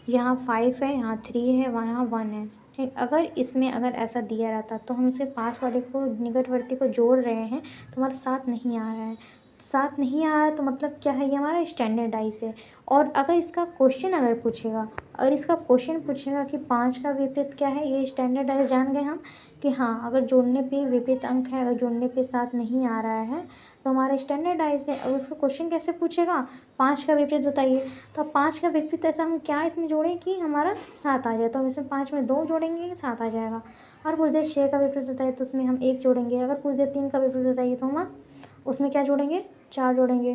यहाँ 5 है, यहाँ 3 है, वहाँ 1 है, ठीक। अगर इसमें अगर ऐसा दिया रहता तो हम इसे पास वाले को निकटवर्ती को जोड़ रहे हैं तो हमारा 7 नहीं आ रहा है। 7 नहीं आ रहा है तो मतलब क्या है, ये हमारा स्टैंडर्डाइज है। और अगर इसका क्वेश्चन अगर पूछेगा, अगर इसका क्वेश्चन पूछेगा कि 5 का विपरीत क्या है, ये स्टैंडर्डाइज जान गए हम कि हाँ, अगर जोड़ने पे विपरीत अंक है, अगर जोड़ने पे 7 नहीं आ रहा है तो हमारा स्टैंडर्डाइज है। और उसका क्वेश्चन कैसे पूछेगा, 5 का विपरीत बताइए। तो 5 का विपरीत ऐसा हम क्या इसमें जोड़ें कि हमारा 7 आ जाए। तो हम इसमें 5 में 2 जोड़ेंगे, 7 आ जाएगा। और पूछ दे 6 का विपरीत बताइए तो उसमें हम 1 जोड़ेंगे। अगर पूछ दे 3 का विपरीत बताइए तो हम उसमें क्या जोड़ेंगे, 4 जोड़ेंगे,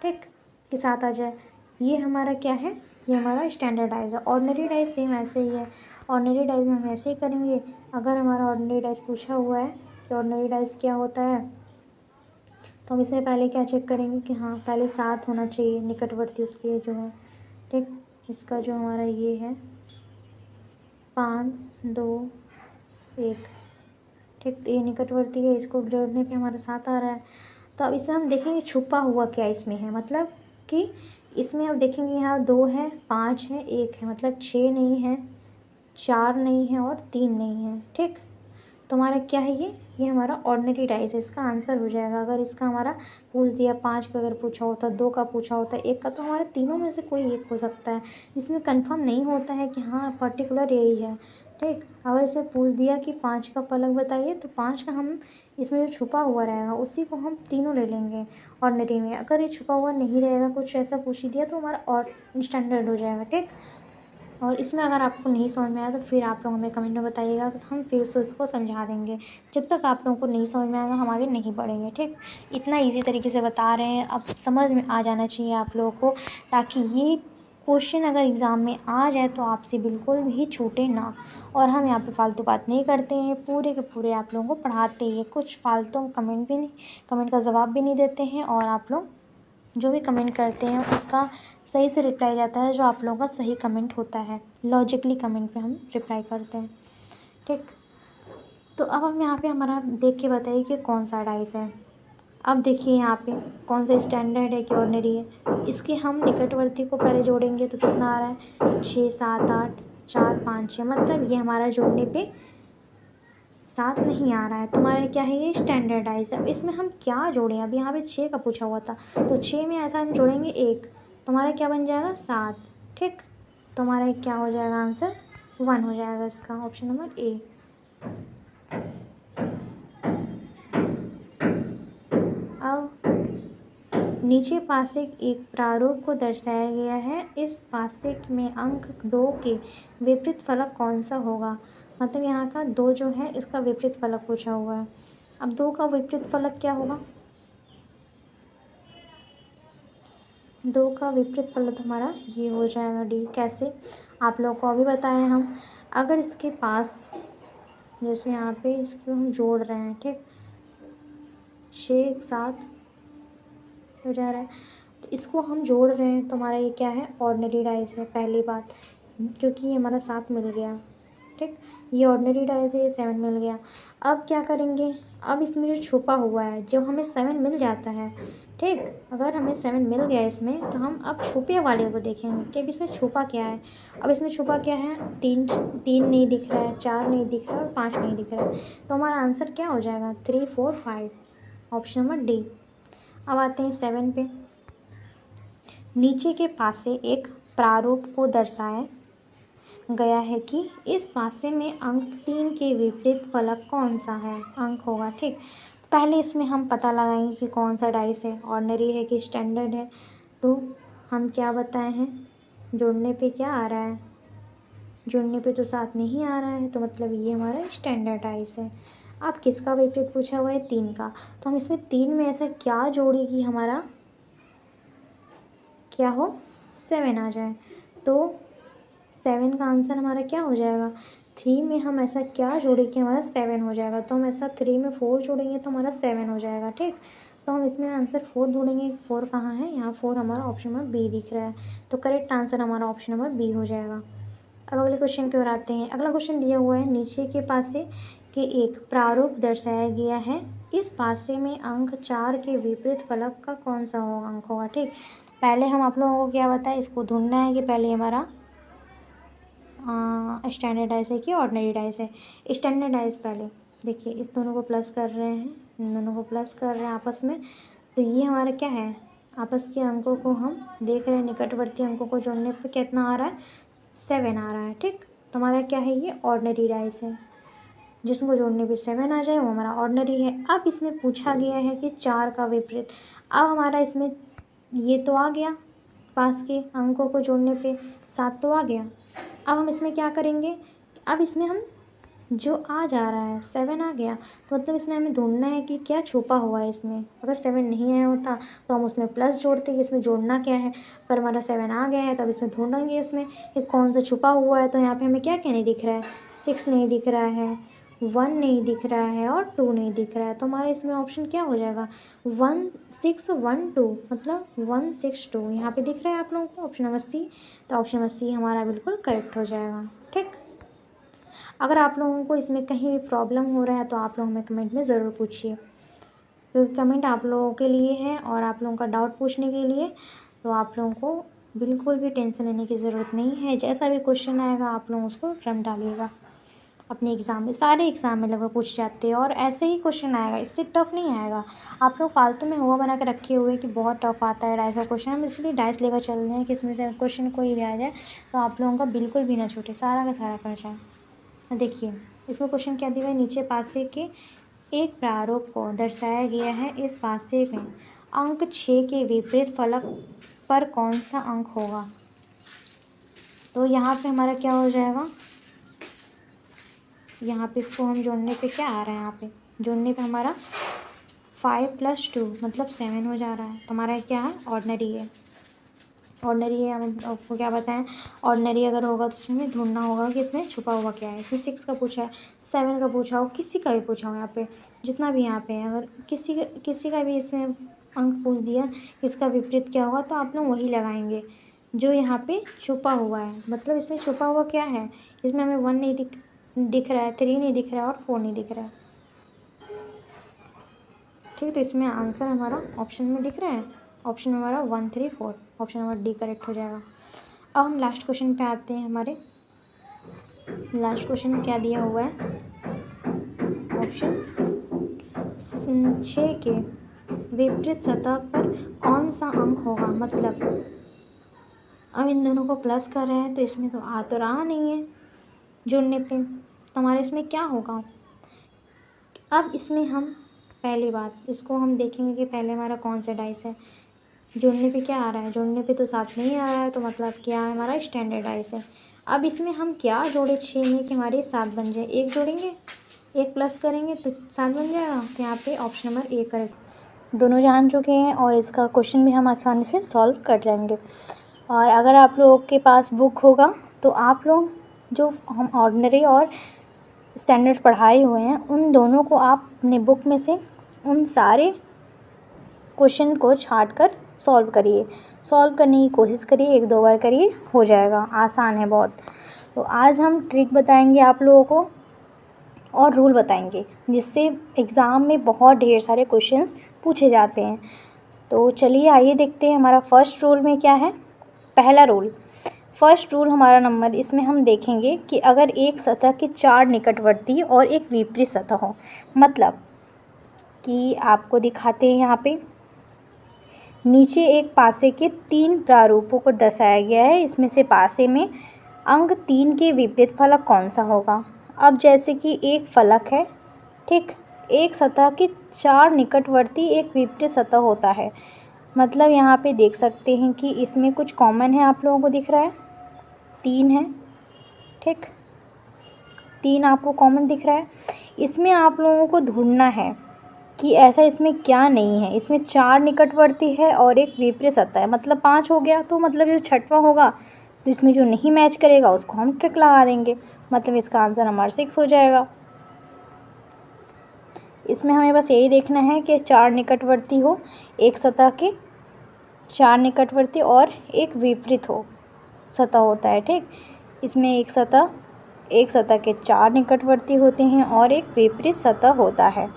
ठीक, कि 7 आ जाए। ये हमारा क्या है, ये हमारा स्टैंडर्डाइज है। ऑर्डिनरी डाइज सेम ऐसे ही है। ऑर्डिनरी डाइज में हम ऐसे ही करेंगे। अगर हमारा ऑर्डिनरी डाइज पूछा हुआ है कि ऑर्डिनरी डाइज क्या होता है, तो हम इसमें पहले क्या चेक करेंगे कि हाँ, पहले 7 होना चाहिए निकटवर्ती इसके जो है, ठीक। इसका जो हमारा ये है 5 2 1, ठीक। तो ये निकटवर्ती है, इसको जोड़ने पे हमारा 7 आ रहा है। तो अब इसमें हम देखेंगे छुपा हुआ क्या इसमें है। मतलब कि इसमें अब देखेंगे यहाँ 2 है, 5 है, 1 है, मतलब 6 नहीं है, 4 नहीं है और 3 नहीं है, ठीक। तो हमारा क्या है, ये हमारा ऑर्डिनरी डाइस है। इसका आंसर हो जाएगा। अगर इसका हमारा पूछ दिया 5 का अगर पूछा होता, 2 का पूछा होता, 1 का, तो हमारे तीनों में से कोई एक हो सकता है। इसमें कंफर्म नहीं होता है कि हाँ पर्टिकुलर यही है, ठीक। अगर इसमें पूछ दिया कि 5 का फलक बताइए तो 5 का हम इसमें जो छुपा हुआ रहेगा उसी को हम तीनों ले लेंगे ऑर्डिनरी में। अगर ये छुपा हुआ नहीं रहेगा, कुछ ऐसा पूछ ही दिया, तो हमारा और स्टैंडर्ड हो जाएगा, ठीक। और इसमें अगर आपको नहीं समझ में आया तो फिर आप लोग हमें कमेंट में बताइएगा, तो हम फिर से उसको समझा देंगे। जब तक आप लोगों को नहीं समझ में आएगा हम आगे नहीं बढ़ेंगे, ठीक। इतना इजी तरीके से बता रहे हैं, अब समझ में आ जाना चाहिए आप लोगों को, ताकि ये क्वेश्चन अगर एग्ज़ाम में आ जाए तो आपसे बिल्कुल भी छूटे ना। और हम यहाँ पे फालतू बात नहीं करते हैं, पूरे के पूरे आप लोगों को पढ़ाते हैं। कुछ फालतू कमेंट का जवाब भी नहीं देते हैं। और आप लोग जो भी कमेंट करते हैं उसका सही से रिप्लाई जाता है, जो आप लोगों का सही कमेंट होता है। लॉजिकली कमेंट पे हम रिप्लाई करते हैं, ठीक। तो अब हम यहाँ पे हमारा देख के बताइए कि कौन सा डाइस है। अब देखिए यहाँ पे कौन सा स्टैंडर्ड है कि ऑर्डिनरी है। इसके हम निकटवर्ती को पहले जोड़ेंगे तो कितना आ रहा है, 6 7 8 4 5 6, मतलब ये हमारा जोड़ने पे 7 नहीं आ रहा है। तो हमारा क्या है, ये स्टैंडर्डाइज है। अब इसमें हम क्या जोड़ें, अब यहाँ पे 6 का पूछा हुआ था तो 6 में ऐसा हम जोड़ेंगे 1, तो हमारा क्या बन जाएगा, 7, ठीक। तो हमारा क्या हो जाएगा, आंसर 1 हो जाएगा इसका, ऑप्शन नंबर ए। अब नीचे पासिक एक प्रारूप को दर्शाया गया है। इस पासिक में अंक 2 के विपरीत फलक कौन सा होगा। मतलब यहाँ का 2 जो है इसका विपरीत फलक पूछा हुआ है। अब 2 का विपरीत फलक क्या होगा, 2 का विपरीत फलक हमारा ये हो जाएगा डी। कैसे, आप लोगों को अभी बताएं हम। अगर इसके पास जैसे यहाँ पे इसको हम जोड़ रहे हैं, ठीक, 6 एक साथ हो जा रहा है, तो इसको हम जोड़ रहे हैं तो हमारा ये क्या है, ऑर्डिनरी डाइस है। पहली बात, क्योंकि ये हमारा 7 मिल गया, ठीक। ये ऑर्डिनरी डाइस है, ये 7 मिल गया। अब क्या करेंगे, अब इसमें जो छुपा हुआ है, जब हमें 7 मिल जाता है, ठीक, अगर हमें 7 मिल गया इसमें, तो हम अब छुपे वाले को देखेंगे कि अब इसमें छुपा क्या है। अब इसमें छुपा क्या है, 3 नहीं दिख रहा है, 4 नहीं दिख रहा है और 5 नहीं दिख रहा है। तो हमारा आंसर क्या हो जाएगा, 3 4 5, ऑप्शन नंबर डी। अब आते हैं 7 पे। नीचे के पासे एक प्रारूप को दर्शाया गया है कि इस पासे में अंक 3 के विपरीत फलक कौन सा है अंक होगा। ठीक, पहले इसमें हम पता लगाएंगे कि कौन सा डाइस है, ऑर्डिनरी है कि स्टैंडर्ड है। तो हम क्या बताए हैं, जोड़ने पे क्या आ रहा है, जोड़ने पे तो 7 नहीं आ रहा है, तो मतलब ये हमारा स्टैंडर्ड डाइस है। अब किसका विपरीत पूछा हुआ है, 3 का। तो हम इसमें 3 में ऐसा क्या जोड़े कि हमारा क्या हो, 7 आ जाए। तो 7 का आंसर हमारा क्या हो जाएगा, 3 में हम ऐसा क्या जोड़े कि हमारा 7 हो जाएगा। तो हम ऐसा 3 में 4 जोड़ेंगे तो हमारा 7 हो जाएगा। ठीक, तो हम इसमें आंसर 4 ढूंढेंगे। 4 कहाँ है, यहाँ 4 हमारा ऑप्शन नंबर बी दिख रहा है। तो करेक्ट आंसर हमारा ऑप्शन नंबर बी हो जाएगा। अब अगले क्वेश्चन की ओर आते हैं। अगला क्वेश्चन दिया हुआ है, नीचे के पासे के एक प्रारूप दर्शाया गया है, इस पासे में अंक 4 के विपरीत फलक का कौन सा होगा अंक होगा। ठीक, पहले हम आप लोगों को क्या बताएं, इसको ढूंढना है कि पहले हमारा स्टैंडर्ड डाइस है कि ऑर्डिनरी डाइस है। स्टैंडर्ड डाइस पहले देखिए, इस दोनों को प्लस कर रहे हैं, इन दोनों को प्लस कर रहे हैं आपस में। तो ये हमारा क्या है, आपस के अंकों को हम देख रहे हैं, निकटवर्ती अंकों को जोड़ने पे कितना आ रहा है, 7 आ रहा है। ठीक, तो हमारा क्या है, ये ऑर्डिनरी डाइस है। जिसको जोड़ने पे 7 आ जाए वो हमारा ऑर्डिनरी है। अब इसमें पूछा गया है कि 4 का विपरीत। अब हमारा इसमें ये तो आ गया, पास के अंकों को जोड़ने पे 7 तो आ गया। अब हम इसमें क्या करेंगे, अब इसमें हम जो आ जा रहा है 7 आ गया, तो मतलब इसमें हमें ढूंढना है कि क्या छुपा हुआ है इसमें। अगर 7 नहीं आया होता तो हम उसमें प्लस जोड़ते कि इसमें जोड़ना क्या है। पर हमारा 7 आ गया है तो अब इसमें ढूंढेंगे इसमें कि कौन सा छुपा हुआ है। तो यहाँ पे हमें क्या क्या नहीं दिख रहा है, 6 नहीं दिख रहा है, 1 नहीं दिख रहा है और 2 नहीं दिख रहा है। तो हमारा इसमें ऑप्शन क्या हो जाएगा, 1 6 1 2, मतलब 1 6 2 यहाँ पे दिख रहा है आप लोगों को ऑप्शन नंबर सी। तो ऑप्शन नंबर सी हमारा बिल्कुल करेक्ट हो जाएगा। ठीक, अगर आप लोगों को इसमें कहीं भी प्रॉब्लम हो रहा है तो आप लोग हमें कमेंट में ज़रूर पूछिए, क्योंकि कमेंट आप लोगों के लिए है और आप लोगों का डाउट पूछने के लिए। तो आप लोगों को बिल्कुल भी टेंशन लेने की ज़रूरत नहीं है, जैसा भी क्वेश्चन आएगा आप लोग उसको रन डालिएगा। अपने एग्ज़ाम में, सारे एग्ज़ाम में लगभग पूछ जाते हैं और ऐसे ही क्वेश्चन आएगा, इससे टफ नहीं आएगा। आप लोग फालतू में हुआ बना के रखे हुए कि बहुत टफ आता है डाइस का क्वेश्चन, हम इसलिए डाइस लेकर चल रहे हैं कि इसमें क्वेश्चन कोई भी आ जाए तो आप लोगों का बिल्कुल भी ना छूटे, सारा का सारा कर जाए। देखिए इसमें क्वेश्चन क्या दिया है, नीचे पासे के एक प्रारूप को दर्शाया गया है, इस पासे में अंक 6 के विपरीत फलक पर कौन सा अंक होगा। तो यहाँ पे हमारा क्या हो जाएगा, यहाँ पे इसको हम जोड़ने पे क्या आ रहा है, यहाँ पे जोड़ने पे हमारा 5 + 2 मतलब 7 हो जा रहा है। तो हमारा क्या है, ऑर्डिनरी है। ऑर्डिनरी है, हम आपको क्या बताएं, ऑर्डिनरी अगर होगा तो इसमें ढूंढना होगा कि इसमें छुपा हुआ क्या है। इसमें 6 का पूछा है, 7 का पूछा हो, किसी का भी पूछा हो, यहाँ पे जितना भी यहाँ पे है, अगर किसी का भी इसमें अंक पूछ दिया इसका विपरीत क्या होगा तो आप लोग वही लगाएंगे जो यहाँ पे छुपा हुआ है। मतलब इसमें छुपा हुआ क्या है, इसमें हमें 1 नहीं दिख रहा है, 3 नहीं दिख रहा है और 4 नहीं दिख रहा है। ठीक, तो इसमें आंसर हमारा ऑप्शन में दिख रहा है, ऑप्शन हमारा 1 3 4, ऑप्शन नंबर डी करेक्ट हो जाएगा। अब हम लास्ट क्वेश्चन पे आते हैं। हमारे लास्ट क्वेश्चन में क्या दिया हुआ है, ऑप्शन 6 के विपरीत सतह पर कौन सा अंक होगा। मतलब अब इन दोनों को प्लस कर रहे हैं तो इसमें तो आ तो रहा नहीं है जोड़ने पे, तो हमारे इसमें क्या होगा। अब इसमें हम पहली बात इसको हम देखेंगे कि पहले हमारा कौन सा डाइस है। जोड़ने पे क्या आ रहा है, जोड़ने पे तो 7 नहीं आ रहा है, तो मतलब क्या है, हमारा स्टैंडर्ड डाइस है। अब इसमें हम क्या जोड़े 6 में कि हमारे 7 बन जाए, एक जोड़ेंगे, एक प्लस करेंगे तो 7 बन जाएगा। तो यहाँ पे ऑप्शन नंबर ए करेक्ट। दोनों जान चुके हैं और इसका क्वेश्चन भी हम आसानी से सॉल्व कर लेंगे। और अगर आप लोगों के पास बुक होगा तो आप लोग जो हम ऑर्डिनरी और स्टैंडर्ड पढ़ाए हुए हैं उन दोनों को आप अपने बुक में से उन सारे क्वेश्चन को छांट कर सॉल्व करिए, सॉल्व करने की कोशिश करिए, 1-2 बार करिए, हो जाएगा, आसान है बहुत। तो आज हम ट्रिक बताएंगे आप लोगों को और रूल बताएंगे जिससे एग्ज़ाम में बहुत ढेर सारे क्वेश्चंस पूछे जाते हैं। तो चलिए आइए देखते हैं हमारा फर्स्ट रूल में क्या है। पहला रूल, फर्स्ट रूल हमारा नंबर इसमें हम देखेंगे कि अगर एक सतह के 4 निकटवर्ती और एक विपरीत सतह हो, मतलब कि आपको दिखाते हैं यहाँ पे नीचे एक पासे के 3 प्रारूपों को दर्शाया गया है। इसमें से पासे में अंक 3 के विपरीत फलक कौन सा होगा। अब जैसे कि एक फलक है, ठीक, एक सतह के 4 निकटवर्ती एक विपरीत सतह होता है। मतलब यहाँ पे देख सकते हैं कि इसमें कुछ कॉमन है, आप लोगों को दिख रहा है 3 है, ठीक, 3 आपको कॉमन दिख रहा है। इसमें आप लोगों को ढूंढना है कि ऐसा इसमें क्या नहीं है। इसमें 4 निकटवर्ती है और एक विपरीत सतह है, मतलब 5 हो गया। तो मतलब जो छठवां होगा तो इसमें जो नहीं मैच करेगा उसको हम ट्रिक लगा देंगे, मतलब इसका आंसर हमारा 6 हो जाएगा। इसमें हमें बस यही देखना है कि 4 निकटवर्ती हो, एक सतह के 4 निकटवर्ती और एक विपरीत हो सतह होता है, ठीक। इसमें एक सतह के 4 निकटवर्ती होते हैं और एक विपरीत सतह होता है।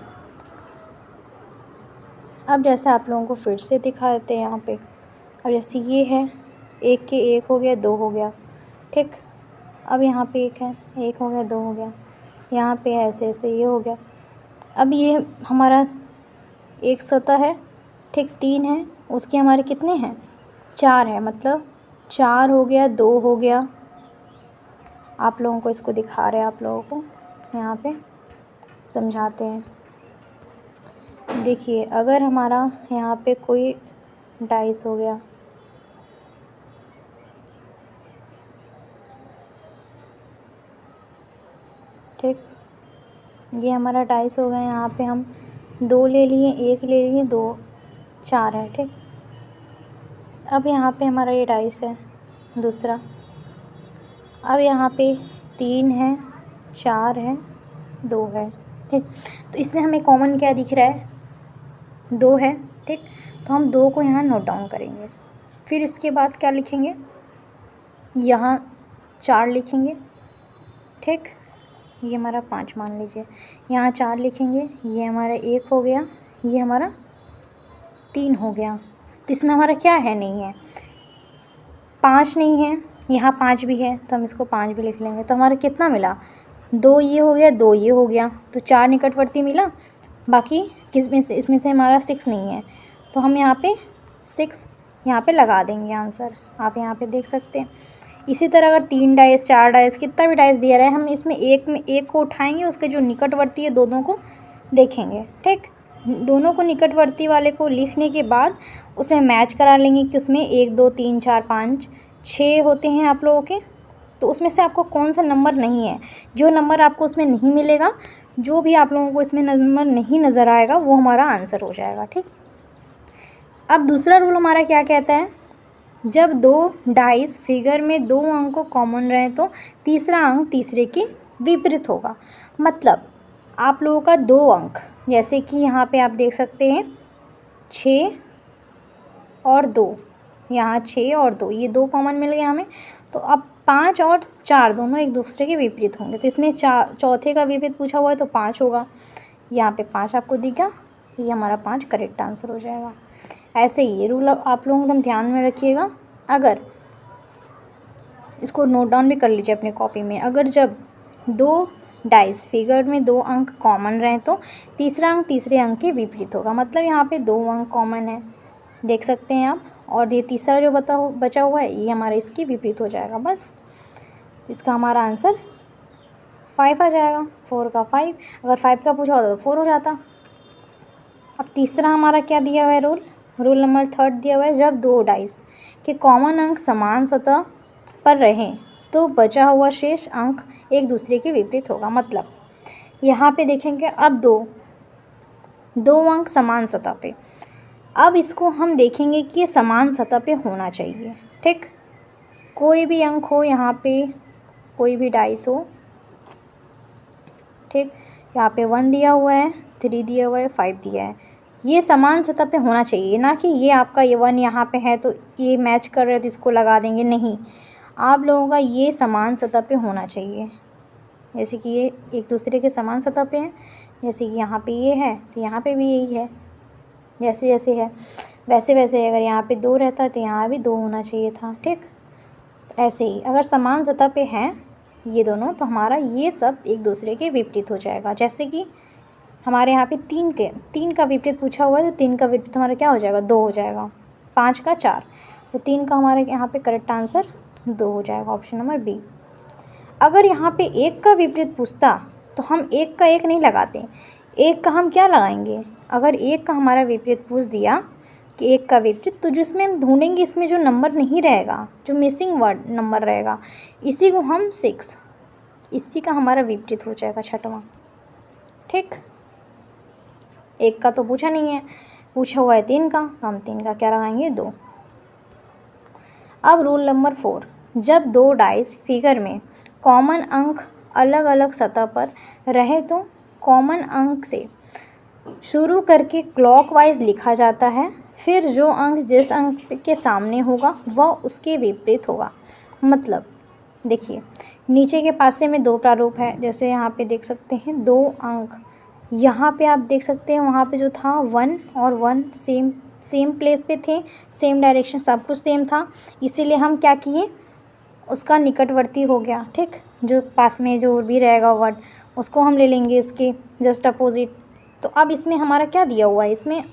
अब जैसे आप लोगों को फिर से दिखा देते हैं यहाँ पे। अब जैसे ये है, एक के एक हो गया, 2 हो गया, ठीक। अब यहाँ पे एक है, 1 हो गया, 2 हो गया, यहाँ पे ऐसे ऐसे ये हो गया। अब ये हमारा एक सतह है, ठीक, 3 है, उसके हमारे कितने हैं 4 है, मतलब 4 हो गया, 2 हो गया। आप लोगों को इसको दिखा रहे हैं, आप लोगों को यहाँ पे समझाते हैं। देखिए अगर हमारा यहाँ पे कोई डाइस हो गया, ठीक, ये हमारा डाइस हो गया। यहाँ पे हम 2 ले लिए, 1 ले लिए, 2, 4 है, ठीक। अब यहाँ पे हमारा ये डाइस है दूसरा। अब यहाँ पे 3 है, 4 है, 2 है, ठीक। तो इसमें हमें कॉमन क्या दिख रहा है 2 है, ठीक। तो हम 2 को यहाँ नोट डाउन करेंगे। फिर इसके बाद क्या लिखेंगे, यहाँ 4 लिखेंगे, ठीक। ये हमारा 5 मान लीजिए, यहाँ 4 लिखेंगे, ये हमारा 1 हो गया, ये हमारा 3 हो गया। तो इसमें हमारा क्या है, नहीं है 5 नहीं है, यहाँ 5 भी है तो हम इसको 5 भी लिख लेंगे। तो हमारा कितना मिला 2 ये हो गया, 2 ये हो गया, तो 4 निकटवर्ती मिला। बाकी किसमें से, इसमें से हमारा 6 नहीं है, तो हम यहाँ पे 6 यहाँ पे लगा देंगे आंसर। आप यहाँ पे देख सकते हैं। इसी तरह अगर 3 डाइस, 4 डाइस, कितना भी डाइस दिया रहा है, हम इसमें एक को उठाएंगे, उसके जो निकटवर्ती है दोनों को देखेंगे, ठीक। दोनों को निकटवर्ती वाले को लिखने के बाद उसमें मैच करा लेंगे कि उसमें 1 2 3 4 5 6 होते हैं आप लोगों के। तो उसमें से आपको कौन सा नंबर नहीं है, जो नंबर आपको उसमें नहीं मिलेगा, जो भी आप लोगों को इसमें नंबर नहीं नज़र आएगा वो हमारा आंसर हो जाएगा, ठीक। अब दूसरा रूल हमारा क्या कहता है, जब 2 डाइस फिगर में 2 अंक कॉमन रहे तो तीसरा अंक तीसरे के विपरीत होगा। मतलब आप लोगों का 2 अंक, जैसे कि यहाँ पे आप देख सकते हैं 6 और 2, यहाँ 6 और 2, ये 2 कॉमन मिल गया हमें। तो अब 5 और 4 दोनों एक दूसरे के विपरीत होंगे। तो इसमें चौथे का विपरीत पूछा हुआ है तो 5 होगा। यहाँ पे 5 आपको दिखा, ये हमारा 5 करेक्ट आंसर हो जाएगा। ऐसे ही ये रूल आप लोग एकदम ध्यान में रखिएगा। अगर इसको नोट डाउन भी कर लीजिए अपनी कॉपी में। अगर जब 2 डाइस फिगर में 2 अंक कॉमन रहें तो तीसरा अंक तीसरे अंक के विपरीत होगा। मतलब यहाँ पे 2 अंक कॉमन है, देख सकते हैं आप, और ये तीसरा जो बचा हुआ है ये हमारा इसके विपरीत हो जाएगा। बस इसका हमारा आंसर 5 आ जाएगा, 4 का 5। अगर 5 का पूछा होता तो 4 हो जाता। अब तीसरा हमारा क्या दिया हुआ है रूल नंबर 3 दिया हुआ है, जब 2 डाइस के कॉमन अंक समान सतह पर रहें तो बचा हुआ शेष अंक एक दूसरे के विपरीत होगा। मतलब यहाँ पे देखेंगे अब दो अंक समान सतह पे, अब इसको हम देखेंगे कि ये समान सतह पे होना चाहिए, ठीक। कोई भी अंक हो, यहाँ पे कोई भी डाइस हो, ठीक। यहाँ पे 1 दिया हुआ है, 3 दिया हुआ है, 5 दिया है, ये समान सतह पे होना चाहिए। ना कि ये आपका ये 1 यहाँ पे है तो ये मैच कर रहे हैं तो इसको लगा देंगे, नहीं। आप लोगों का ये समान सतह पे होना चाहिए। जैसे कि ये एक दूसरे के समान सतह पे हैं, जैसे कि यहाँ पे ये है तो यहाँ पे भी यही है, जैसे जैसे है वैसे वैसे। अगर यहाँ पे 2 रहता तो यहाँ भी 2 होना चाहिए था, ठीक। ऐसे ही अगर समान सतह पे हैं ये दोनों तो हमारा ये सब एक दूसरे के विपरीत हो जाएगा। जैसे कि हमारे यहाँ पे 3 का विपरीत पूछा हुआ है तो 3 का विपरीत हमारा क्या हो जाएगा, 2 हो जाएगा। 5 का 4, तो 3 का हमारा यहाँ पे करेक्ट आंसर 2 हो जाएगा, ऑप्शन नंबर बी। अगर यहाँ पे 1 का विपरीत पूछता तो हम 1 का 1 नहीं लगाते, 1 का हम क्या लगाएंगे? अगर 1 का हमारा विपरीत पूछ दिया कि 1 का विपरीत, तो जिसमें हम ढूंढेंगे इसमें जो नंबर नहीं रहेगा, जो मिसिंग वर्ड नंबर रहेगा, इसी को हम 6, इसी का हमारा विपरीत हो जाएगा छठवां। ठीक, 1 का तो पूछा नहीं है, पूछा हुआ है 3 का, तो हम 3 का क्या लगाएंगे? 2। अब रूल नंबर 4, जब 2 डाइस फिगर में कॉमन अंक अलग अलग सतह पर रहे तो कॉमन अंक से शुरू करके क्लॉकवाइज लिखा जाता है, फिर जो अंक जिस अंक के सामने होगा वह उसके विपरीत होगा। मतलब देखिए, नीचे के पासे में 2 प्रारूप है, जैसे यहाँ पे देख सकते हैं 2 अंक, यहाँ पे आप देख सकते हैं वहाँ पे जो था 1 और 1 सेम प्लेस पे थे, सेम डायरेक्शन, सब कुछ सेम था, इसीलिए हम क्या किए, उसका निकटवर्ती हो गया। ठीक, जो पास में जो भी रहेगा वर्ड उसको हम ले लेंगे इसके जस्ट अपोजिट। तो अब इसमें हमारा क्या दिया हुआ है, इसमें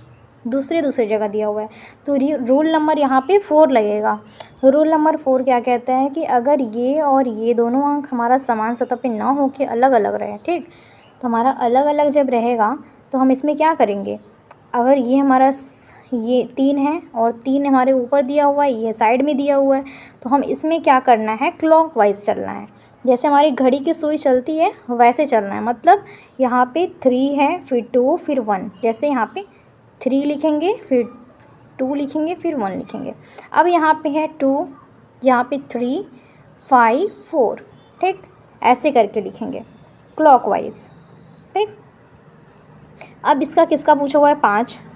दूसरी जगह दिया हुआ है, तो रूल नंबर यहाँ पे 4 लगेगा। रूल नंबर 4 क्या कहता है कि अगर ये और ये दोनों अंक हमारा समान सतह पे ना हो के अलग अलग रहे, ठीक, तो हमारा अलग अलग जब रहेगा तो हम इसमें क्या करेंगे, अगर ये हमारा ये 3 है और 3 हमारे ऊपर दिया हुआ है, ये साइड में दिया हुआ है, तो हम इसमें क्या करना है, क्लॉकवाइज चलना है। जैसे हमारी घड़ी की सुई चलती है वैसे चलना है। मतलब यहाँ पे 3 है, फिर 2, फिर 1, जैसे यहाँ पे 3 लिखेंगे, फिर 2 लिखेंगे, फिर 1 लिखेंगे। अब यहाँ पे है 2, यहाँ पे 3, 5, 4, ठीक, ऐसे करके लिखेंगे क्लॉकवाइज। ठीक, अब इसका किसका पूछा हुआ है,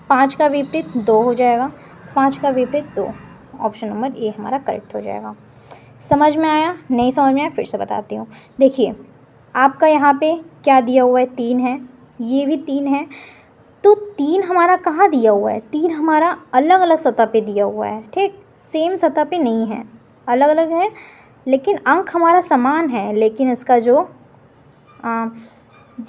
5 का विपरीत 2 हो जाएगा, 5 का विपरीत 2, ऑप्शन नंबर ए हमारा करेक्ट हो जाएगा। समझ में आया? नहीं समझ में आया फिर से बताती हूँ। देखिए, आपका यहाँ पे क्या दिया हुआ है, 3 है, ये भी 3 है, तो 3 हमारा कहाँ दिया हुआ है, 3 हमारा अलग अलग सतह पे दिया हुआ है। ठीक, सेम सतह पे नहीं है, अलग अलग है, लेकिन अंक हमारा समान है, लेकिन इसका जो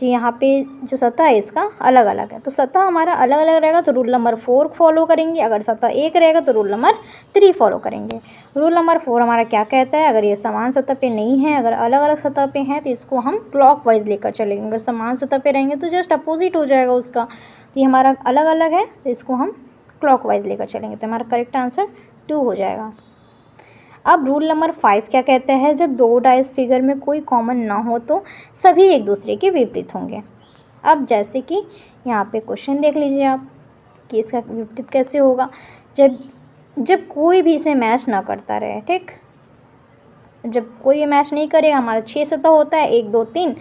यहाँ पे जो सतह है इसका अलग अलग है। तो सतह हमारा अलग अलग रहेगा तो रूल नंबर 4 फॉलो करेंगे, अगर सतह 1 रहेगा तो रूल नंबर 3 फॉलो करेंगे। रूल नंबर 4 हमारा क्या कहता है, अगर ये समान सतह पे नहीं है, अगर अलग अलग सतह पे हैं, तो इसको हम क्लॉकवाइज लेकर चलेंगे। अगर समान सतह पे रहेंगे तो जस्ट अपोजिट हो जाएगा उसका, तो ये हमारा अलग अलग है तो इसको हम क्लॉकवाइज लेकर चलेंगे, तो हमारा करेक्ट आंसर 2 हो जाएगा। अब रूल नंबर 5 क्या कहता है, जब 2 डाइस फिगर में कोई कॉमन ना हो तो सभी एक दूसरे के विपरीत होंगे। अब जैसे कि यहाँ पे क्वेश्चन देख लीजिए आप कि इसका विपरीत कैसे होगा, जब कोई भी इसमें मैच ना करता रहे। ठीक, जब कोई भी मैच नहीं करेगा, हमारा 6 सतह होता है, 1 2 3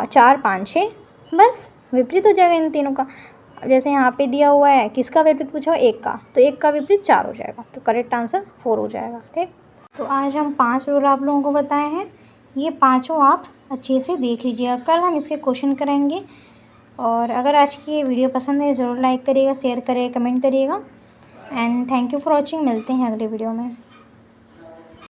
4 5 6, बस विपरीत हो जाएगा इन तीनों का। जैसे यहाँ पे दिया हुआ है, किसका विपरीत पूछा हुआ, 1 का, तो 1 का विपरीत 4 हो जाएगा, तो करेक्ट आंसर 4 हो जाएगा। ठीक, तो आज हम 5 रूल आप लोगों को बताए हैं, ये पाँचों आप अच्छे से देख लीजिएगा, कल हम इसके क्वेश्चन करेंगे। और अगर आज की ये वीडियो पसंद है ज़रूर लाइक करिएगा, शेयर करिएगा, कमेंट करिएगा, and thank you for watching. मिलते हैं अगले वीडियो में।